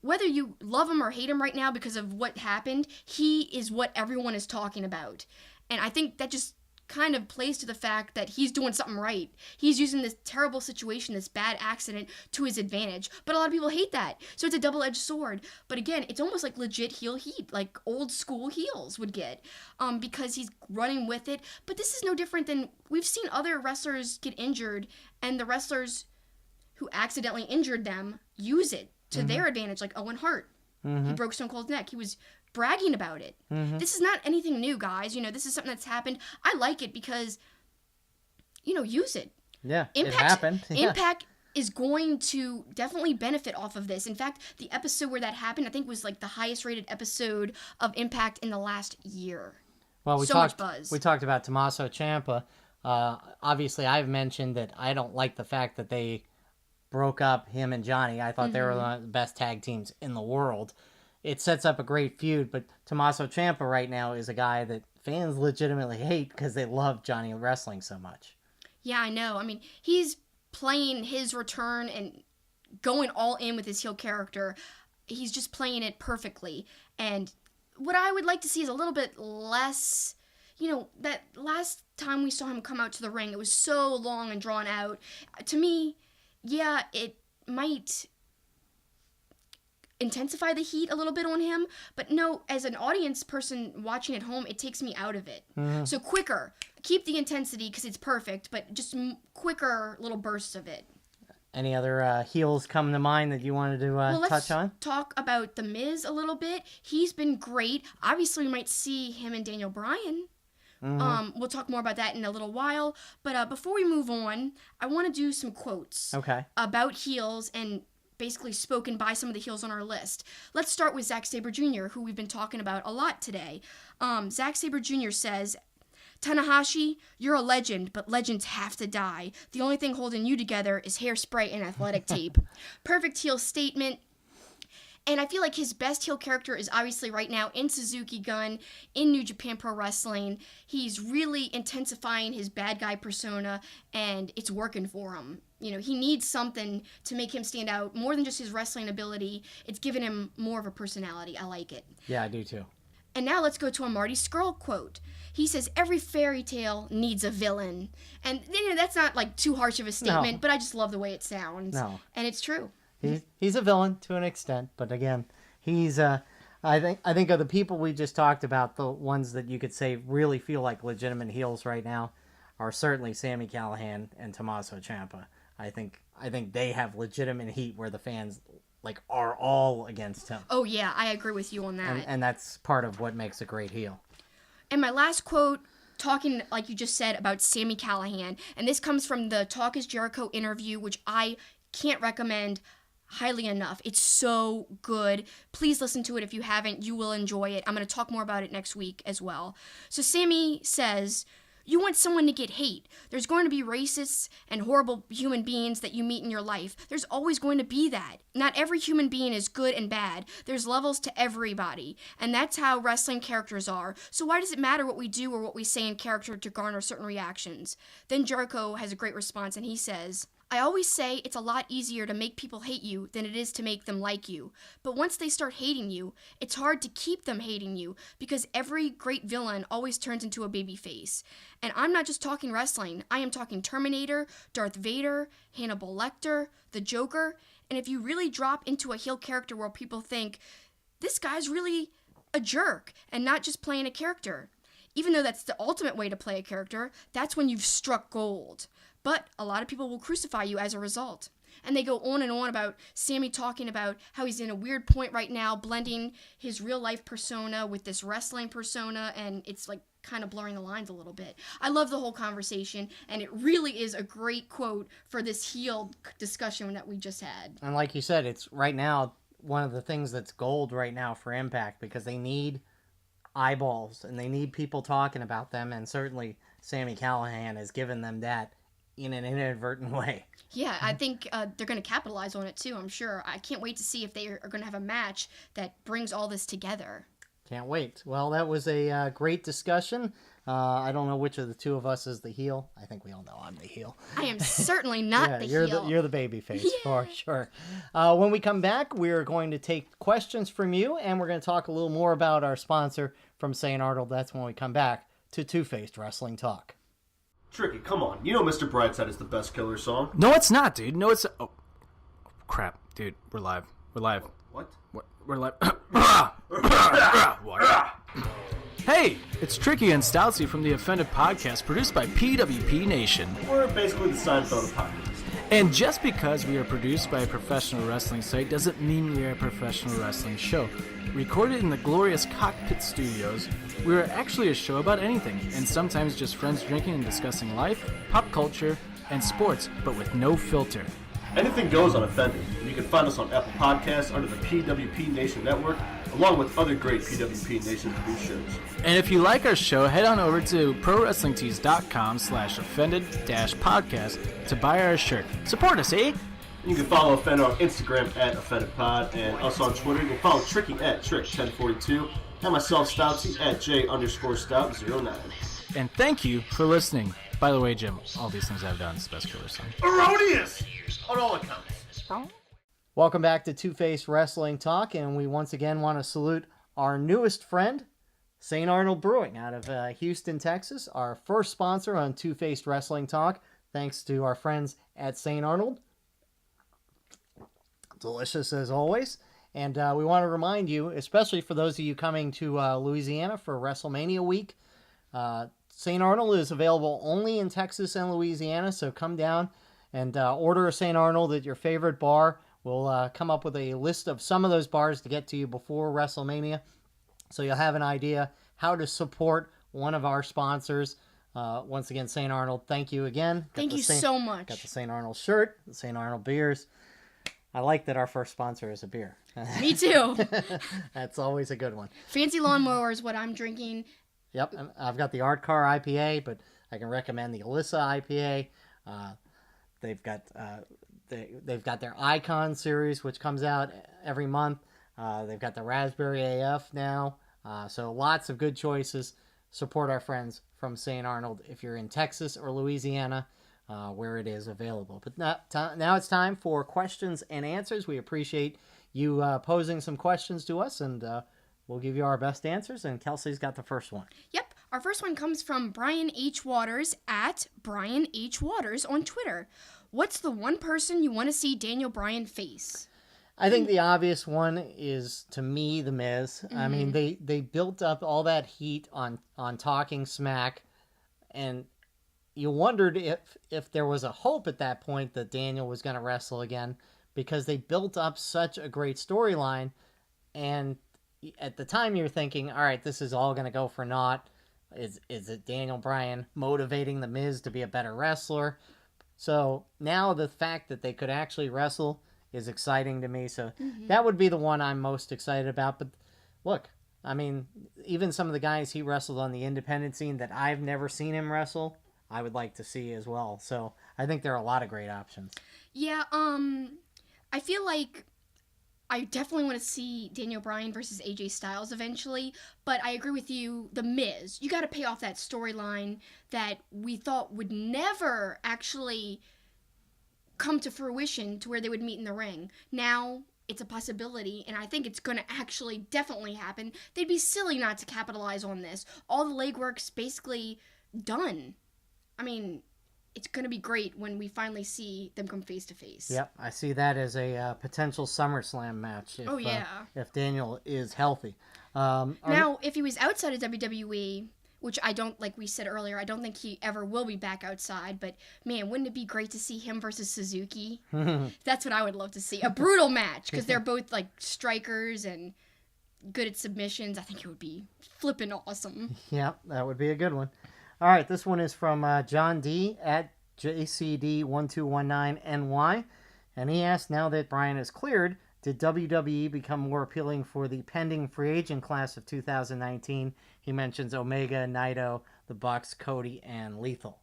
S2: whether you love him or hate him right now because of what happened, he is what everyone is talking about. And I think that just kind of plays to the fact that he's doing something right. He's using this terrible situation, this bad accident, to his advantage. But a lot of people hate that. So it's a double-edged sword. But again, it's almost like legit heel heat, like old school heels would get, because he's running with it. But this is no different than we've seen other wrestlers get injured, and the wrestlers who accidentally injured them use it to their advantage, like Owen Hart. He broke Stone Cold's neck. He was bragging about it. This is not anything new, guys. This is something that's happened. I like it because, use it.
S1: Yeah, it happened. Yeah.
S2: Impact is going to definitely benefit off of this. In fact, the episode where that happened, I think, was like the highest rated episode of Impact in the last year.
S1: Well,
S2: much buzz.
S1: We talked about Tommaso Ciampa. Obviously, I've mentioned that I don't like the fact that they broke up him and Johnny. I thought they were one of the best tag teams in the world. It sets up a great feud, but Tommaso Ciampa right now is a guy that fans legitimately hate because they love Johnny wrestling so much.
S2: Yeah, I know. I mean, he's playing his return and going all in with his heel character. He's just playing it perfectly. And what I would like to see is a little bit less, that last time we saw him come out to the ring, it was so long and drawn out. To me, yeah, it might intensify the heat a little bit on him, but no, as an audience person watching at home, it takes me out of it. So quicker, keep the intensity because it's perfect, but just quicker little bursts of it.
S1: Any other heels come to mind that you wanted to touch on?
S2: Let's talk about The Miz a little bit. He's been great. Obviously, we might see him and Daniel Bryan. We'll talk more about that in a little while, but before we move on, I want to do some quotes about heels and basically spoken by some of the heels on our list. Let's start with Zack Sabre Jr., who we've been talking about a lot today. Zack Sabre Jr. says, "Tanahashi, you're a legend, but legends have to die. The only thing holding you together is hairspray and athletic tape." Perfect heel statement. And I feel like his best heel character is obviously right now in Suzuki Gun, in New Japan Pro Wrestling. He's really intensifying his bad guy persona, and it's working for him. He needs something to make him stand out more than just his wrestling ability. It's given him more of a personality. I like it.
S1: Yeah, I do too.
S2: And now let's go to a Marty Scurll quote. He says, "Every fairy tale needs a villain." And that's not like too harsh of a statement, but I just love the way it sounds.
S1: No.
S2: And it's true.
S1: He's a villain to an extent, but again, he's I think of the people we just talked about, the ones that you could say really feel like legitimate heels right now are certainly Sami Callihan and Tommaso Ciampa. I think they have legitimate heat where the fans are all against him.
S2: Oh, yeah, I agree with you on that.
S1: And that's part of what makes a great heel.
S2: And my last quote, talking, like you just said, about Sami Callihan, and this comes from the Talk is Jericho interview, which I can't recommend highly enough. It's so good. Please listen to it if you haven't. You will enjoy it. I'm going to talk more about it next week as well. So Sami says, you want someone to get hate. There's going to be racists and horrible human beings that you meet in your life. There's always going to be that. Not every human being is good and bad. There's levels to everybody. And that's how wrestling characters are. So why does it matter what we do or what we say in character to garner certain reactions? Then Jericho has a great response, and he says, I always say it's a lot easier to make people hate you than it is to make them like you. But once they start hating you, it's hard to keep them hating you because every great villain always turns into a babyface. And I'm not just talking wrestling. I am talking Terminator, Darth Vader, Hannibal Lecter, the Joker. And if you really drop into a heel character where people think, this guy's really a jerk and not just playing a character. Even though that's the ultimate way to play a character, that's when you've struck gold. But a lot of people will crucify you as a result. And they go on and on about Sami talking about how he's in a weird point right now, blending his real life persona with this wrestling persona, and it's like kind of blurring the lines a little bit. I love the whole conversation, and it really is a great quote for this heel discussion that we just had.
S1: And like you said, it's right now one of the things that's gold right now for Impact because they need eyeballs and they need people talking about them, and certainly Sami Callihan has given them that in an inadvertent way.
S2: Yeah, I think they're going to capitalize on it too, I'm sure. I can't wait to see if they are going to have a match that brings all this together.
S1: Can't wait. Well, that was a great discussion. I don't know which of the two of us is the heel. I think we all know I'm the heel.
S2: I am certainly not the heel.
S1: You're the baby face, for sure. When we come back, we're going to take questions from you, and we're going to talk a little more about our sponsor from St. Arnold. That's when we come back to Two-Faced Wrestling Talk.
S5: Tricky, come on. You know Mr. Brightside is the best killer song.
S6: No, it's not, dude. No, it's... Oh, crap. Dude, we're live. We're live.
S5: What?
S6: We're live. Hey, it's Tricky and Stoutsy from the Offended Podcast, produced by PWP Nation.
S5: We're basically the Seinfeld of podcasts.
S6: And just because we are produced by a professional wrestling site doesn't mean we are a professional wrestling show. Recorded in the glorious Cockpit Studios, we are actually a show about anything, and sometimes just friends drinking and discussing life, pop culture, and sports, but with no filter.
S5: Anything goes on Offended. You can find us on Apple Podcasts under the PWP Nation Network, along with other great PWP Nation produced shows.
S6: And if you like our show, head on over to prowrestlingtees.com/offended-podcast to buy our shirt. Support us, eh?
S5: You can follow Offended on Instagram at OffendedPod, and us on Twitter. You can follow Tricky at Trick1042, and myself, Stoutsy, at J_Stout09.
S6: And thank you for listening. By the way, Jim, all these things I've done is the best killer song.
S5: Erroneous! On all accounts.
S1: Welcome back to Two-Faced Wrestling Talk, and we once again want to salute our newest friend, St. Arnold Brewing, out of Houston, Texas, our first sponsor on Two-Faced Wrestling Talk. Thanks to our friends at St. Arnold. Delicious as always. And we want to remind you, especially for those of you coming to Louisiana for WrestleMania week, St. Arnold is available only in Texas and Louisiana, so come down and order a St. Arnold at your favorite bar. We'll come up with a list of some of those bars to get to you before WrestleMania, so you'll have an idea how to support one of our sponsors. Once again, St. Arnold, thank you again.
S2: Thank you so much.
S1: Got the St. Arnold shirt, the St. Arnold beers. I like that our first sponsor is a beer.
S2: Me too.
S1: That's always a good one.
S2: Fancy Lawnmower is what I'm drinking.
S1: Yep, I've got the Art Car IPA, but I can recommend the Alyssa IPA. They've got their Icon series, which comes out every month. They've got the Raspberry AF now. So lots of good choices. Support our friends from St. Arnold if you're in Texas or Louisiana, where it is available. But now it's time for questions and answers. We appreciate you posing some questions to us, and we'll give you our best answers. And Kelsey's got the first one.
S2: Yep. Our first one comes from Brian H. Waters at Brian H. Waters on Twitter. What's the one person you want to see Daniel Bryan face?
S1: I think the obvious one is, to me, The Miz. Mm-hmm. I mean, they built up all that heat on talking smack, and you wondered if there was a hope at that point that Daniel was going to wrestle again. because they built up such a great storyline. And at the time, you're thinking, all right, this is all going to go for naught. Is it Daniel Bryan motivating The Miz to be a better wrestler? So now the fact that they could actually wrestle is exciting to me. So that would be the one I'm most excited about. But look, I mean, even some of the guys he wrestled on the independent scene that I've never seen him wrestle, I would like to see as well. So I think there are a lot of great options.
S2: Yeah, I feel like I definitely want to see Daniel Bryan versus AJ Styles eventually, but I agree with you, The Miz. You got to pay off that storyline that we thought would never actually come to fruition to where they would meet in the ring. Now it's a possibility, and I think it's going to actually definitely happen. They'd be silly not to capitalize on this. All the legwork's basically done. I mean, it's going to be great when we finally see them come face to face.
S1: Yep, I see that as a potential SummerSlam match. If Daniel is healthy.
S2: Now, if he was outside of WWE, which I don't, like we said earlier, I don't think he ever will be back outside, but man, wouldn't it be great to see him versus Suzuki? That's what I would love to see. A brutal match, because they're both like strikers and good at submissions. I think it would be flippin' awesome.
S1: Yep, that would be a good one. All right, this one is from John D. at JCD1219NY. And he asked, now that Bryan is cleared, did WWE become more appealing for the pending free agent class of 2019? He mentions Omega, Naito, the Bucks, Cody, and Lethal.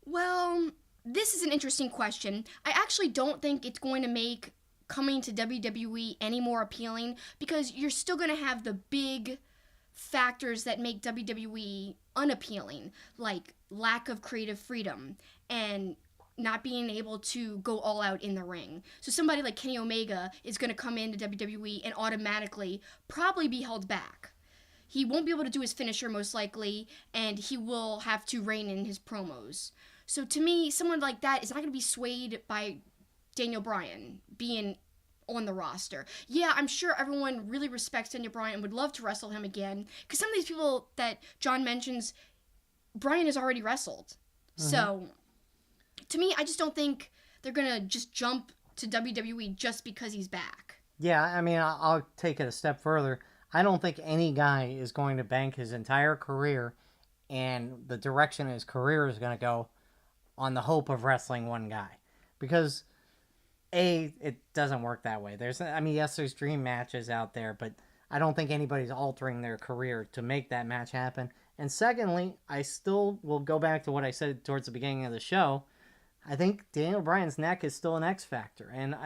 S2: Well, this is an interesting question. I actually don't think it's going to make coming to WWE any more appealing, because you're still going to have the big factors that make WWE unappealing, like lack of creative freedom and not being able to go all out in the ring. So somebody like Kenny Omega is going to come into WWE and automatically probably be held back. He won't be able to do his finisher most likely, and he will have to rein in his promos. So to me, someone like that is not going to be swayed by Daniel Bryan being on the roster. Yeah, I'm sure everyone really respects Daniel Bryan and would love to wrestle him again, because some of these people that John mentions, Bryan has already wrestled. So to me, I just don't think they're going to just jump to WWE just because he's back.
S1: Yeah, I mean, I'll take it a step further. I don't think any guy is going to bank his entire career and the direction his career is going to go on the hope of wrestling one guy. Because it doesn't work that way. Yes, there's dream matches out there, but I don't think anybody's altering their career to make that match happen. And secondly, I still will go back to what I said towards the beginning of the show. I think Daniel Bryan's neck is still an X factor. And,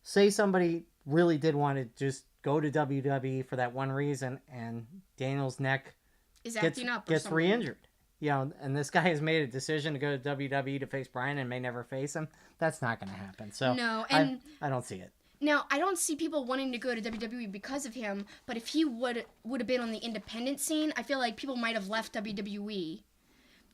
S1: say somebody really did want to just go to WWE for that one reason, and Daniel's neck gets re-injured. And this guy has made a decision to go to WWE to face Bryan and may never face him. That's not going to happen. So
S2: no, and
S1: I don't see it.
S2: Now, I don't see people wanting to go to WWE because of him, but if he would have been on the independent scene, I feel like people might have left WWE,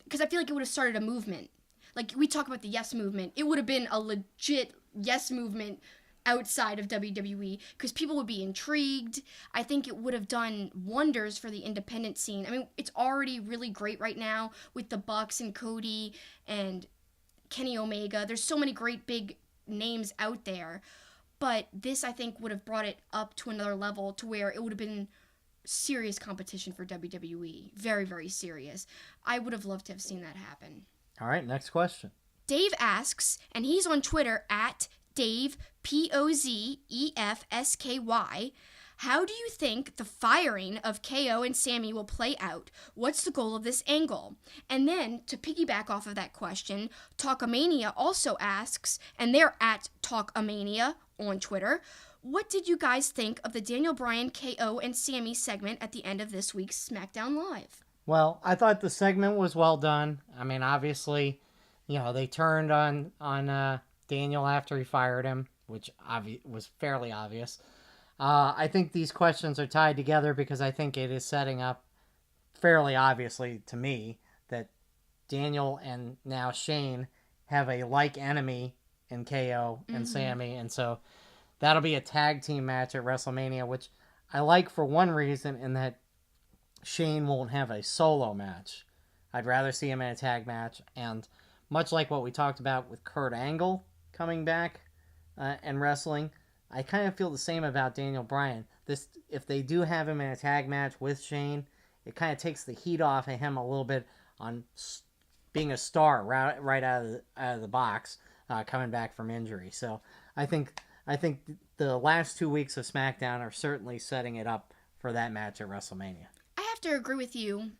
S2: because I feel like it would have started a movement. Like, we talk about the Yes Movement. It would have been a legit Yes Movement outside of WWE, because people would be intrigued. I think it would have done wonders for the independent scene. I mean, it's already really great right now with the Bucks and Cody and Kenny Omega. There's so many great big names out there, but this, I think, would have brought it up to another level to where it would have been serious competition for WWE. Very, very serious. I would have loved to have seen that happen.
S1: All right, next question.
S2: Dave asks, and he's on Twitter at Dave, Pozefsky, how do you think the firing of KO and Sami will play out? What's the goal of this angle? And then, to piggyback off of that question, Talkamania also asks, and they're at Talkamania on Twitter, what did you guys think of the Daniel Bryan, KO, and Sami segment at the end of this week's SmackDown Live?
S1: Well, I thought the segment was well done. I mean, obviously, they turned on Daniel after he fired him, which was fairly obvious. I think these questions are tied together because I think it is setting up fairly obviously to me that Daniel and now Shane have a like enemy in KO and Sami, and so that'll be a tag team match at WrestleMania, which I like for one reason, in that Shane won't have a solo match. I'd rather see him in a tag match, and much like what we talked about with Kurt Angle coming back and wrestling. I kind of feel the same about Daniel Bryan. If they do have him in a tag match with Shane, it kind of takes the heat off of him a little bit on being a star right out of the box, coming back from injury. So I think the last 2 weeks of SmackDown are certainly setting it up for that match at WrestleMania.
S2: I have to agree with you.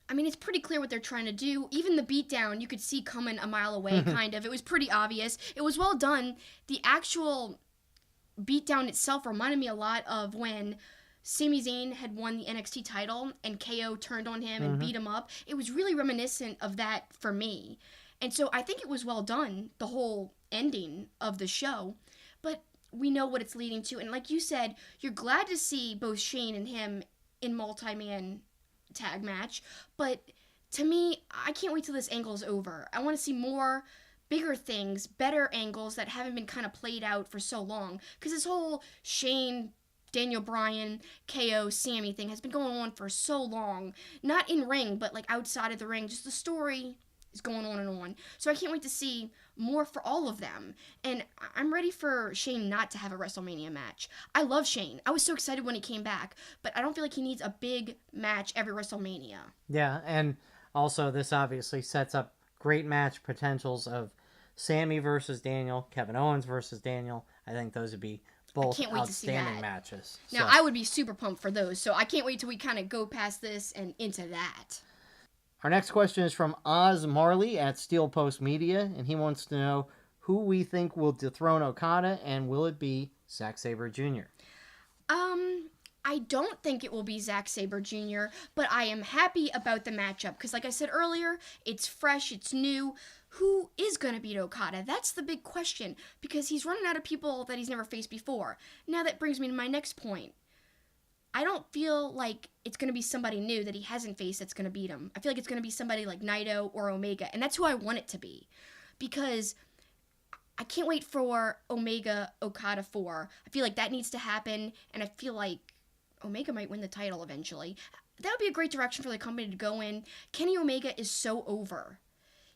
S2: I mean, it's pretty clear what they're trying to do. Even the beatdown, you could see coming a mile away, kind of. It was pretty obvious. It was well done. The actual beatdown itself reminded me a lot of when Sami Zayn had won the NXT title and KO turned on him and beat him up. It was really reminiscent of that for me. And so I think it was well done, the whole ending of the show. But we know what it's leading to. And like you said, you're glad to see both Shane and him in multi-man tag match. But to me, I can't wait till this angle is over. I want to see more bigger things, better angles that haven't been kind of played out for so long. Because this whole Shane, Daniel Bryan, KO, Sami thing has been going on for so long. Not in ring, but like outside of the ring. Just the story is going on and on. So I can't wait to see more for all of them. And I'm ready for Shane not to have a WrestleMania match. I love Shane. I was so excited when he came back, but I don't feel like he needs a big match every WrestleMania.
S1: Yeah, and also this obviously sets up great match potentials of Sami versus Daniel, Kevin Owens versus Daniel. I think those would be both outstanding matches.
S2: Now, I would be super pumped for those, so I can't wait till we kind of go past this and into that.
S1: Our next question is from Oz Marley at Steel Post Media, and he wants to know who we think will dethrone Okada, and will it be Zack Sabre Jr.?
S2: I don't think it will be Zack Sabre Jr., but I am happy about the matchup, because like I said earlier, it's fresh, it's new. Who is going to beat Okada? That's the big question, because he's running out of people that he's never faced before. Now that brings me to my next point. I don't feel like it's going to be somebody new that he hasn't faced that's going to beat him. I feel like it's going to be somebody like Naito or Omega, and that's who I want it to be. Because I can't wait for Omega Okada 4. I feel like that needs to happen, and I feel like Omega might win the title eventually. That would be a great direction for the company to go in. Kenny Omega is so over.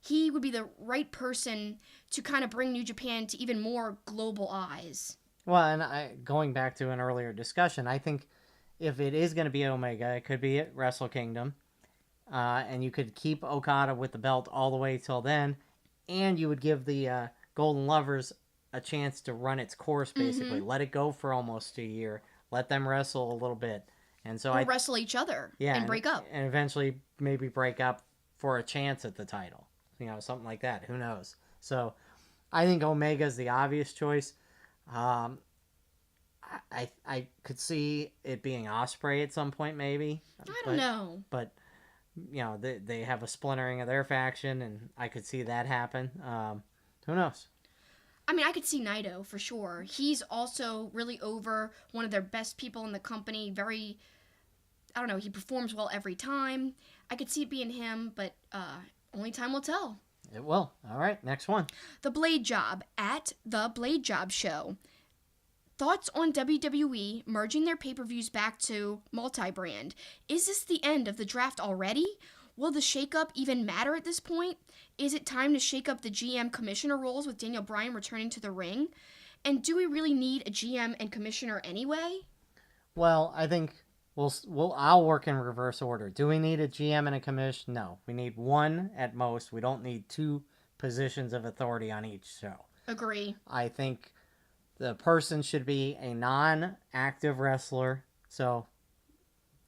S2: He would be the right person to kind of bring New Japan to even more global eyes.
S1: Well, and going back to an earlier discussion, I think if it is going to be Omega, it could be at Wrestle Kingdom. And you could keep Okada with the belt all the way till then. And you would give the Golden Lovers a chance to run its course, basically. Let it go for almost a year. Let them wrestle a little bit. And so
S2: or wrestle each other and break up.
S1: And eventually maybe break up for a chance at the title. You know, something like that. Who knows? So I think Omega's the obvious choice. I could see it being Ospreay at some point, maybe.
S2: I don't know.
S1: But, you know, they have a splintering of their faction, and I could see that happen. Who knows?
S2: I mean, I could see Naito for sure. He's also really over, one of their best people in the company. Very, I don't know, he performs well every time. I could see it being him, but only time will tell.
S1: It will. All right, next one.
S2: The Blade Job at The Blade Job Show. Thoughts on WWE merging their pay-per-views back to multi-brand? Is this the end of the draft already? Will the shakeup even matter at this point? Is it time to shake up the GM commissioner roles with Daniel Bryan returning to the ring? And do we really need a GM and commissioner anyway?
S1: Well, I think I'll work in reverse order. Do we need a GM and a commission? No. We need one at most. We don't need two positions of authority on each show.
S2: Agree.
S1: I think the person should be a non-active wrestler. So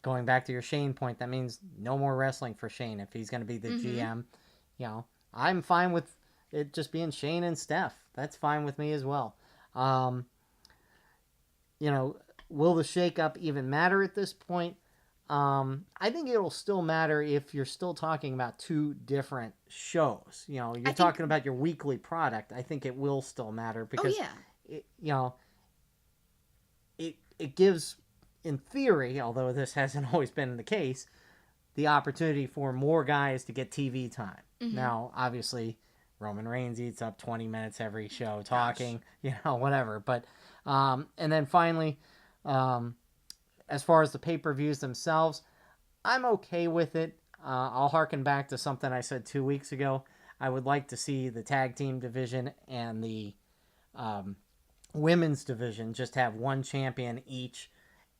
S1: going back to your Shane point, that means no more wrestling for Shane if he's going to be the GM. You know, I'm fine with it just being Shane and Steph. That's fine with me as well. You know, will the shakeup even matter at this point? I think it'll still matter if you're still talking about two different shows. You know, you're talking about your weekly product. I think it will still matter because, it gives, in theory, although this hasn't always been the case, the opportunity for more guys to get TV time. Now, obviously, Roman Reigns eats up 20 minutes every show talking, whatever. But, and then finally, as far as the pay-per-views themselves, I'm okay with it. I'll harken back to something I said 2 weeks ago. I would like to see the tag team division and the women's division just have one champion each,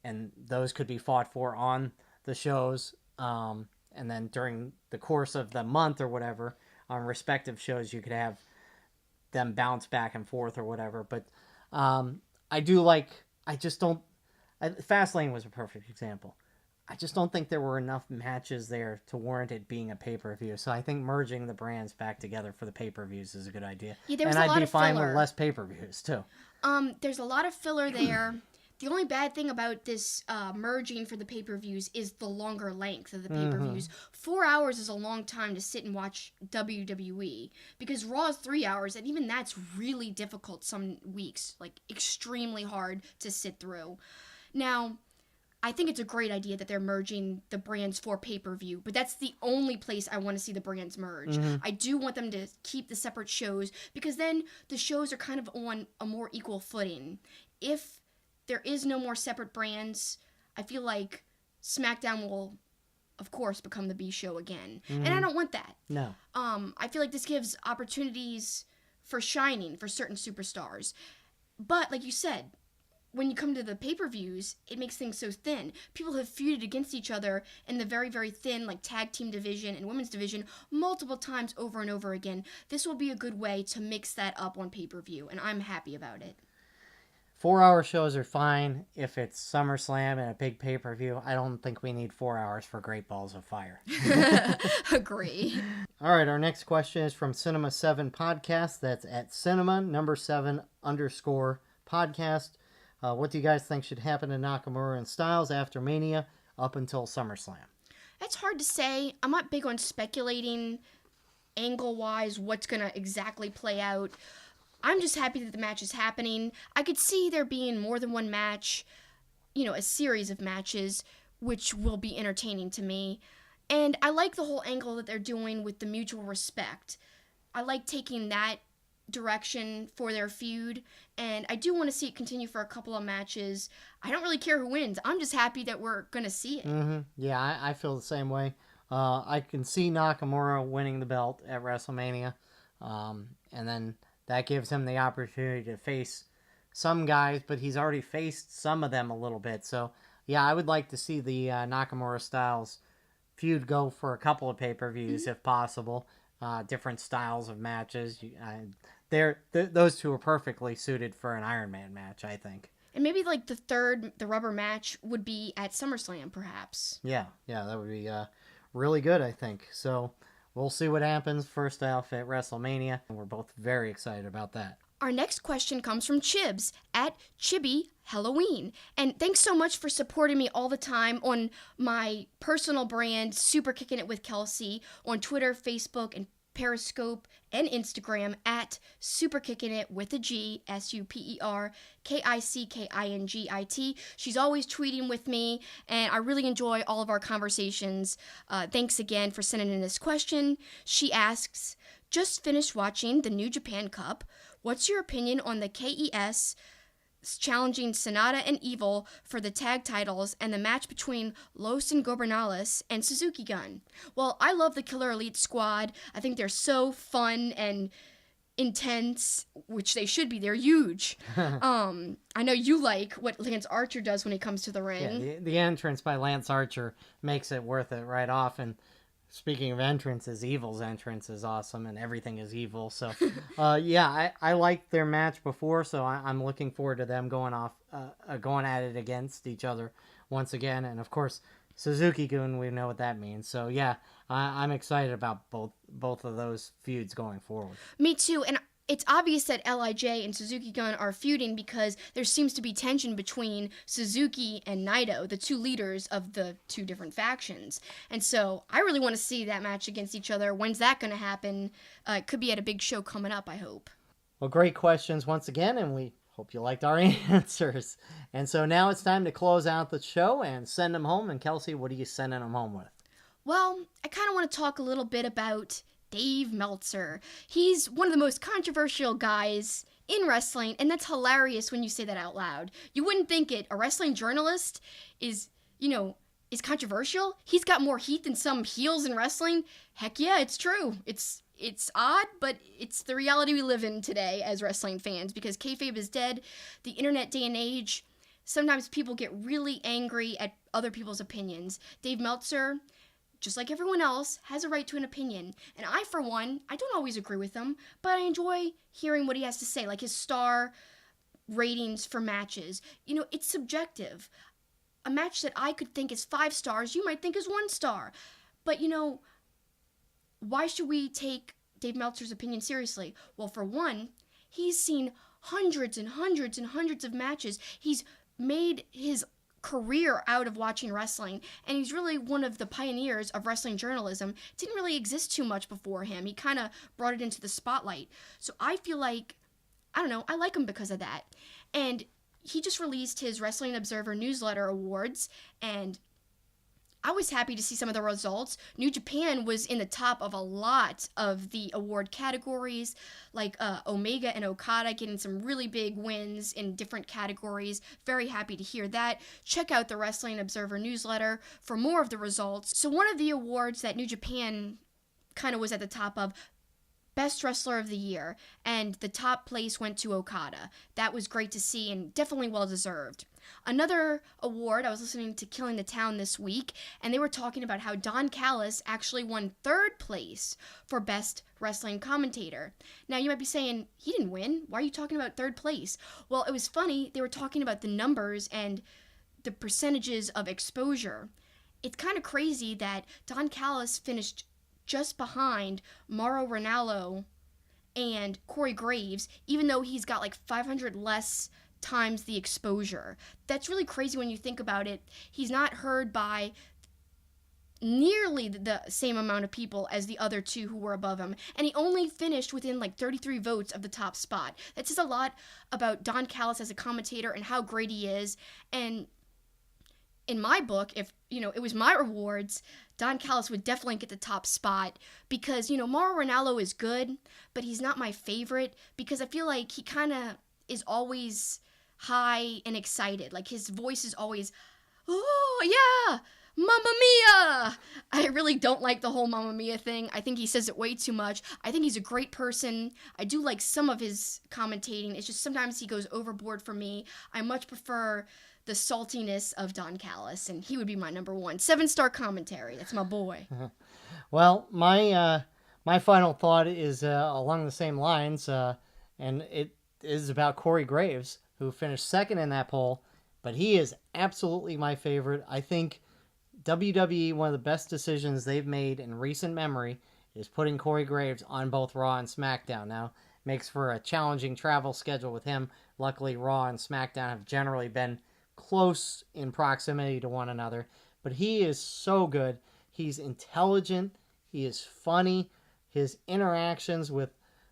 S1: and those could be fought for on the shows. And then during the course of the month or whatever, on respective shows, you could have them bounce back and forth or whatever. But Fastlane was a perfect example. I just don't think there were enough matches there to warrant it being a pay-per-view. So I think merging the brands back together for the pay-per-views is a good idea.
S2: Yeah, there was
S1: and
S2: a lot
S1: I'd be
S2: of
S1: fine
S2: filler.
S1: with less pay-per-views too.
S2: There's a lot of filler there. The only bad thing about this merging for the pay-per-views is the longer length of the pay-per-views. 4 hours is a long time to sit and watch WWE, because Raw is 3 hours, and even that's really difficult some weeks, like extremely hard to sit through. Now, I think it's a great idea that they're merging the brands for pay-per-view, but that's the only place I want to see the brands merge. I do want them to keep the separate shows, because then the shows are kind of on a more equal footing. If there is no more separate brands, I feel like SmackDown will, of course, become the B show again. And I don't want that.
S1: No.
S2: I feel like this gives opportunities for shining for certain superstars. But, like you said, when you come to the pay-per-views, it makes things so thin. People have feuded against each other in the very, very thin, like, tag team division and women's division multiple times over and over again. This will be a good way to mix that up on pay-per-view, and I'm happy about it.
S1: 4-hour shows are fine if it's SummerSlam and a big pay-per-view. I don't think we need 4 hours for Great Balls of Fire.
S2: Agree.
S1: All right, our next question is from Cinema7 Podcast. That's at cinema7_podcast. What do you guys think should happen to Nakamura and Styles after Mania up until SummerSlam?
S2: That's hard to say. I'm not big on speculating angle-wise what's going to exactly play out. I'm just happy that the match is happening. I could see there being more than one match, a series of matches, which will be entertaining to me. And I like the whole angle that they're doing with the mutual respect. I like taking that direction for their feud, and I do want to see it continue for a couple of matches. I don't really care who wins. I'm just happy that we're going to see it.
S1: Yeah, I feel the same way. I can see Nakamura winning the belt at WrestleMania, and then that gives him the opportunity to face some guys, but he's already faced some of them a little bit. So, yeah, I would like to see the Nakamura-Styles feud go for a couple of pay-per-views if possible. Different styles of matches. Those two are perfectly suited for an Iron Man match, I think.
S2: And maybe like the rubber match would be at SummerSlam, perhaps.
S1: Yeah, that would be really good, I think. So we'll see what happens first off at WrestleMania, and we're both very excited about that.
S2: Our next question comes from Chibs at Chibi Halloween. And thanks so much for supporting me all the time on my personal brand, Super Kicking It with Kelsi, on Twitter, Facebook, and Periscope and Instagram at Super Kicking It with a G, SuperKickingit. She's always tweeting with me, and I really enjoy all of our conversations. Thanks again for sending in this question. She asks, just finished watching the New Japan Cup. What's your opinion on the KES challenging Sonata and Evil for the tag titles and the match between Los Ingobernables and Suzuki Gun? Well, I love the Killer Elite Squad. I think they're so fun and intense, which they should be. They're huge. I know you like what Lance Archer does when he comes to the ring.
S1: Yeah, the entrance by Lance Archer makes it worth it right off. And speaking of entrances, Evil's entrance is awesome, and everything is Evil. So, I liked their match before, so I'm looking forward to them going at it against each other once again. And of course, Suzuki-gun, we know what that means. So yeah, I'm excited about both of those feuds going forward.
S2: Me too, and it's obvious that LIJ and Suzuki-gun are feuding because there seems to be tension between Suzuki and Naito, the two leaders of the two different factions. And so I really want to see that match against each other. When's that going to happen? It could be at a big show coming up, I hope.
S1: Well, great questions once again, and we hope you liked our answers. And so now it's time to close out the show and send them home. And Kelsi, what are you sending them home with?
S2: Well, I kind of want to talk a little bit about Dave Meltzer. He's one of the most controversial guys in wrestling, and that's hilarious when you say that out loud. You wouldn't think it. A wrestling journalist is controversial. He's got more heat than some heels in wrestling. Heck yeah, it's true. It's It's odd, but it's the reality we live in today as wrestling fans, because kayfabe is dead. The internet day and age, sometimes people get really angry at other people's opinions. Dave Meltzer, just like everyone else, has a right to an opinion. And I, for one, I don't always agree with him, but I enjoy hearing what he has to say, like his star ratings for matches. You know, it's subjective. A match that I could think is 5 stars, you might think is 1 star. But, you know, why should we take Dave Meltzer's opinion seriously? Well, for one, he's seen hundreds and hundreds and hundreds of matches. He's made his career out of watching wrestling, and he's really one of the pioneers of wrestling journalism. It didn't really exist too much before him. He kind of brought it into the spotlight. So I feel like, I don't know, I like him because of that. And he just released his Wrestling Observer Newsletter Awards, and I was happy to see some of the results. New Japan was in the top of a lot of the award categories, like Omega and Okada getting some really big wins in different categories. Very happy to hear that. Check out the Wrestling Observer newsletter for more of the results. So one of the awards that New Japan kind of was at the top of, Best Wrestler of the Year, and the top place went to Okada. That was great to see and definitely well deserved. Another award, I was listening to Killing the Town this week, and they were talking about how Don Callis actually won 3rd place for Best Wrestling Commentator. Now, you might be saying, he didn't win. Why are you talking about 3rd place? Well, it was funny. They were talking about the numbers and the percentages of exposure. It's kind of crazy that Don Callis finished just behind Mauro Ranallo and Corey Graves, even though he's got like 500 less times the exposure. That's really crazy when you think about it. He's not heard by nearly the same amount of people as the other 2 who were above him, and he only finished within like 33 votes of the top spot. That says a lot about Don Callis as a commentator and how great he is. And in my book, if, you know, it was my awards, Don Callis would definitely get the top spot because, you know, Mauro Ranallo is good, but he's not my favorite because I feel like he kind of is always high and excited. Like, his voice is always, oh, yeah, Mamma Mia! I really don't like the whole Mamma Mia thing. I think he says it way too much. I think he's a great person. I do like some of his commentating. It's just sometimes he goes overboard for me. I much prefer the saltiness of Don Callis, and he would be my number 1. 7-star commentary. That's my boy.
S1: Well, my final thought is along the same lines, and it is about Corey Graves, who finished 2nd in that poll, but he is absolutely my favorite. I think WWE, one of the best decisions they've made in recent memory is putting Corey Graves on both Raw and SmackDown. Now, makes for a challenging travel schedule with him. Luckily, Raw and SmackDown have generally been close in proximity to one another, but he is so good. He's intelligent. He is funny. His interactions with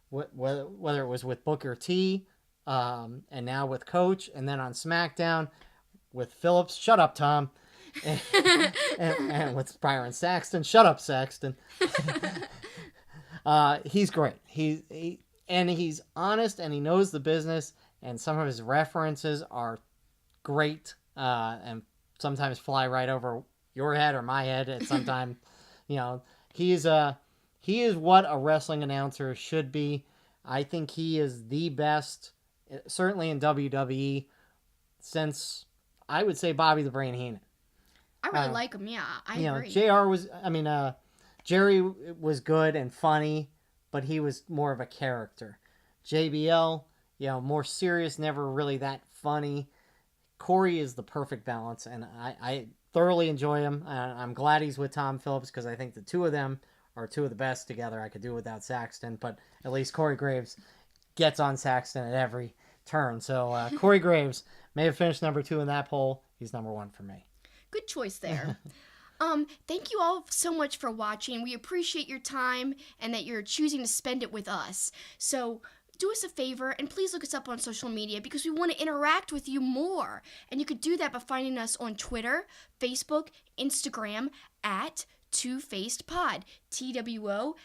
S1: whether it was with Booker T, and now with Coach, and then on SmackDown with Phillips, shut up, Tom, and with Byron Saxton, shut up, Saxton. He's great. He's honest, and he knows the business, and some of his references are great, and sometimes fly right over your head or my head at some time. You know, he is what a wrestling announcer should be. I think he is the best, certainly in WWE, since I would say Bobby the Brain Heenan.
S2: I really like him, yeah. I agree.
S1: Jerry was good and funny, but he was more of a character. JBL, more serious, never really that funny. Corey is the perfect balance, and I thoroughly enjoy him. I'm glad he's with Tom Phillips because I think the 2 of them are 2 of the best together. I could do without Saxton, but at least Corey Graves gets on Saxton at every turn. So Corey Graves may have finished number 2 in that poll. He's number 1 for me.
S2: Good choice there. Thank you all so much for watching. We appreciate your time and that you're choosing to spend it with us. So do us a favor and please look us up on social media because we want to interact with you more. And you could do that by finding us on Twitter, Facebook, Instagram at Two Faced Pod, TWOFACEDPOD.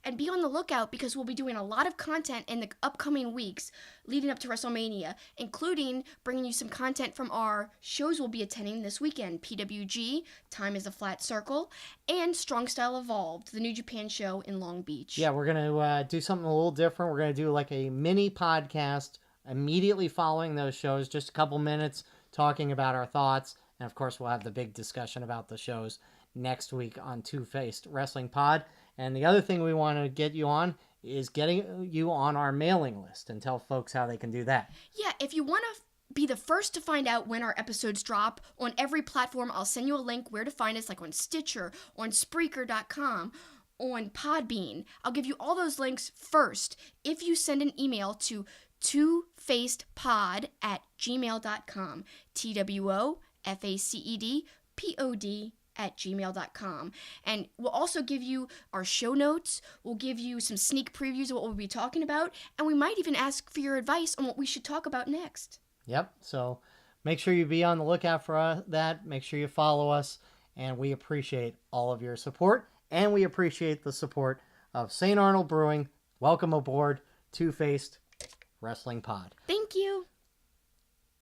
S2: And be on the lookout because we'll be doing a lot of content in the upcoming weeks leading up to WrestleMania, including bringing you some content from our shows we'll be attending this weekend, PWG, Time is a Flat Circle, and Strong Style Evolved, the New Japan show in Long Beach.
S1: Yeah, we're going to do something a little different. We're going to do like a mini podcast immediately following those shows, just a couple minutes talking about our thoughts. And of course, we'll have the big discussion about the shows next week on Two Faced Wrestling Pod. And the other thing we want to get you on is getting you on our mailing list and tell folks how they can do that.
S2: Yeah, if you want to be the first to find out when our episodes drop on every platform, I'll send you a link where to find us, like on Stitcher, on Spreaker.com, on Podbean. I'll give you all those links first if you send an email to twofacedpod@gmail.com. TWOFACEDPOD@gmail.com. And we'll also give you our show notes. We'll give you some sneak previews of what we'll be talking about. And we might even ask for your advice on what we should talk about next.
S1: Yep. So make sure you be on the lookout for that. Make sure you follow us. And we appreciate all of your support. And we appreciate the support of St. Arnold Brewing. Welcome aboard Two Faced Wrestling Pod.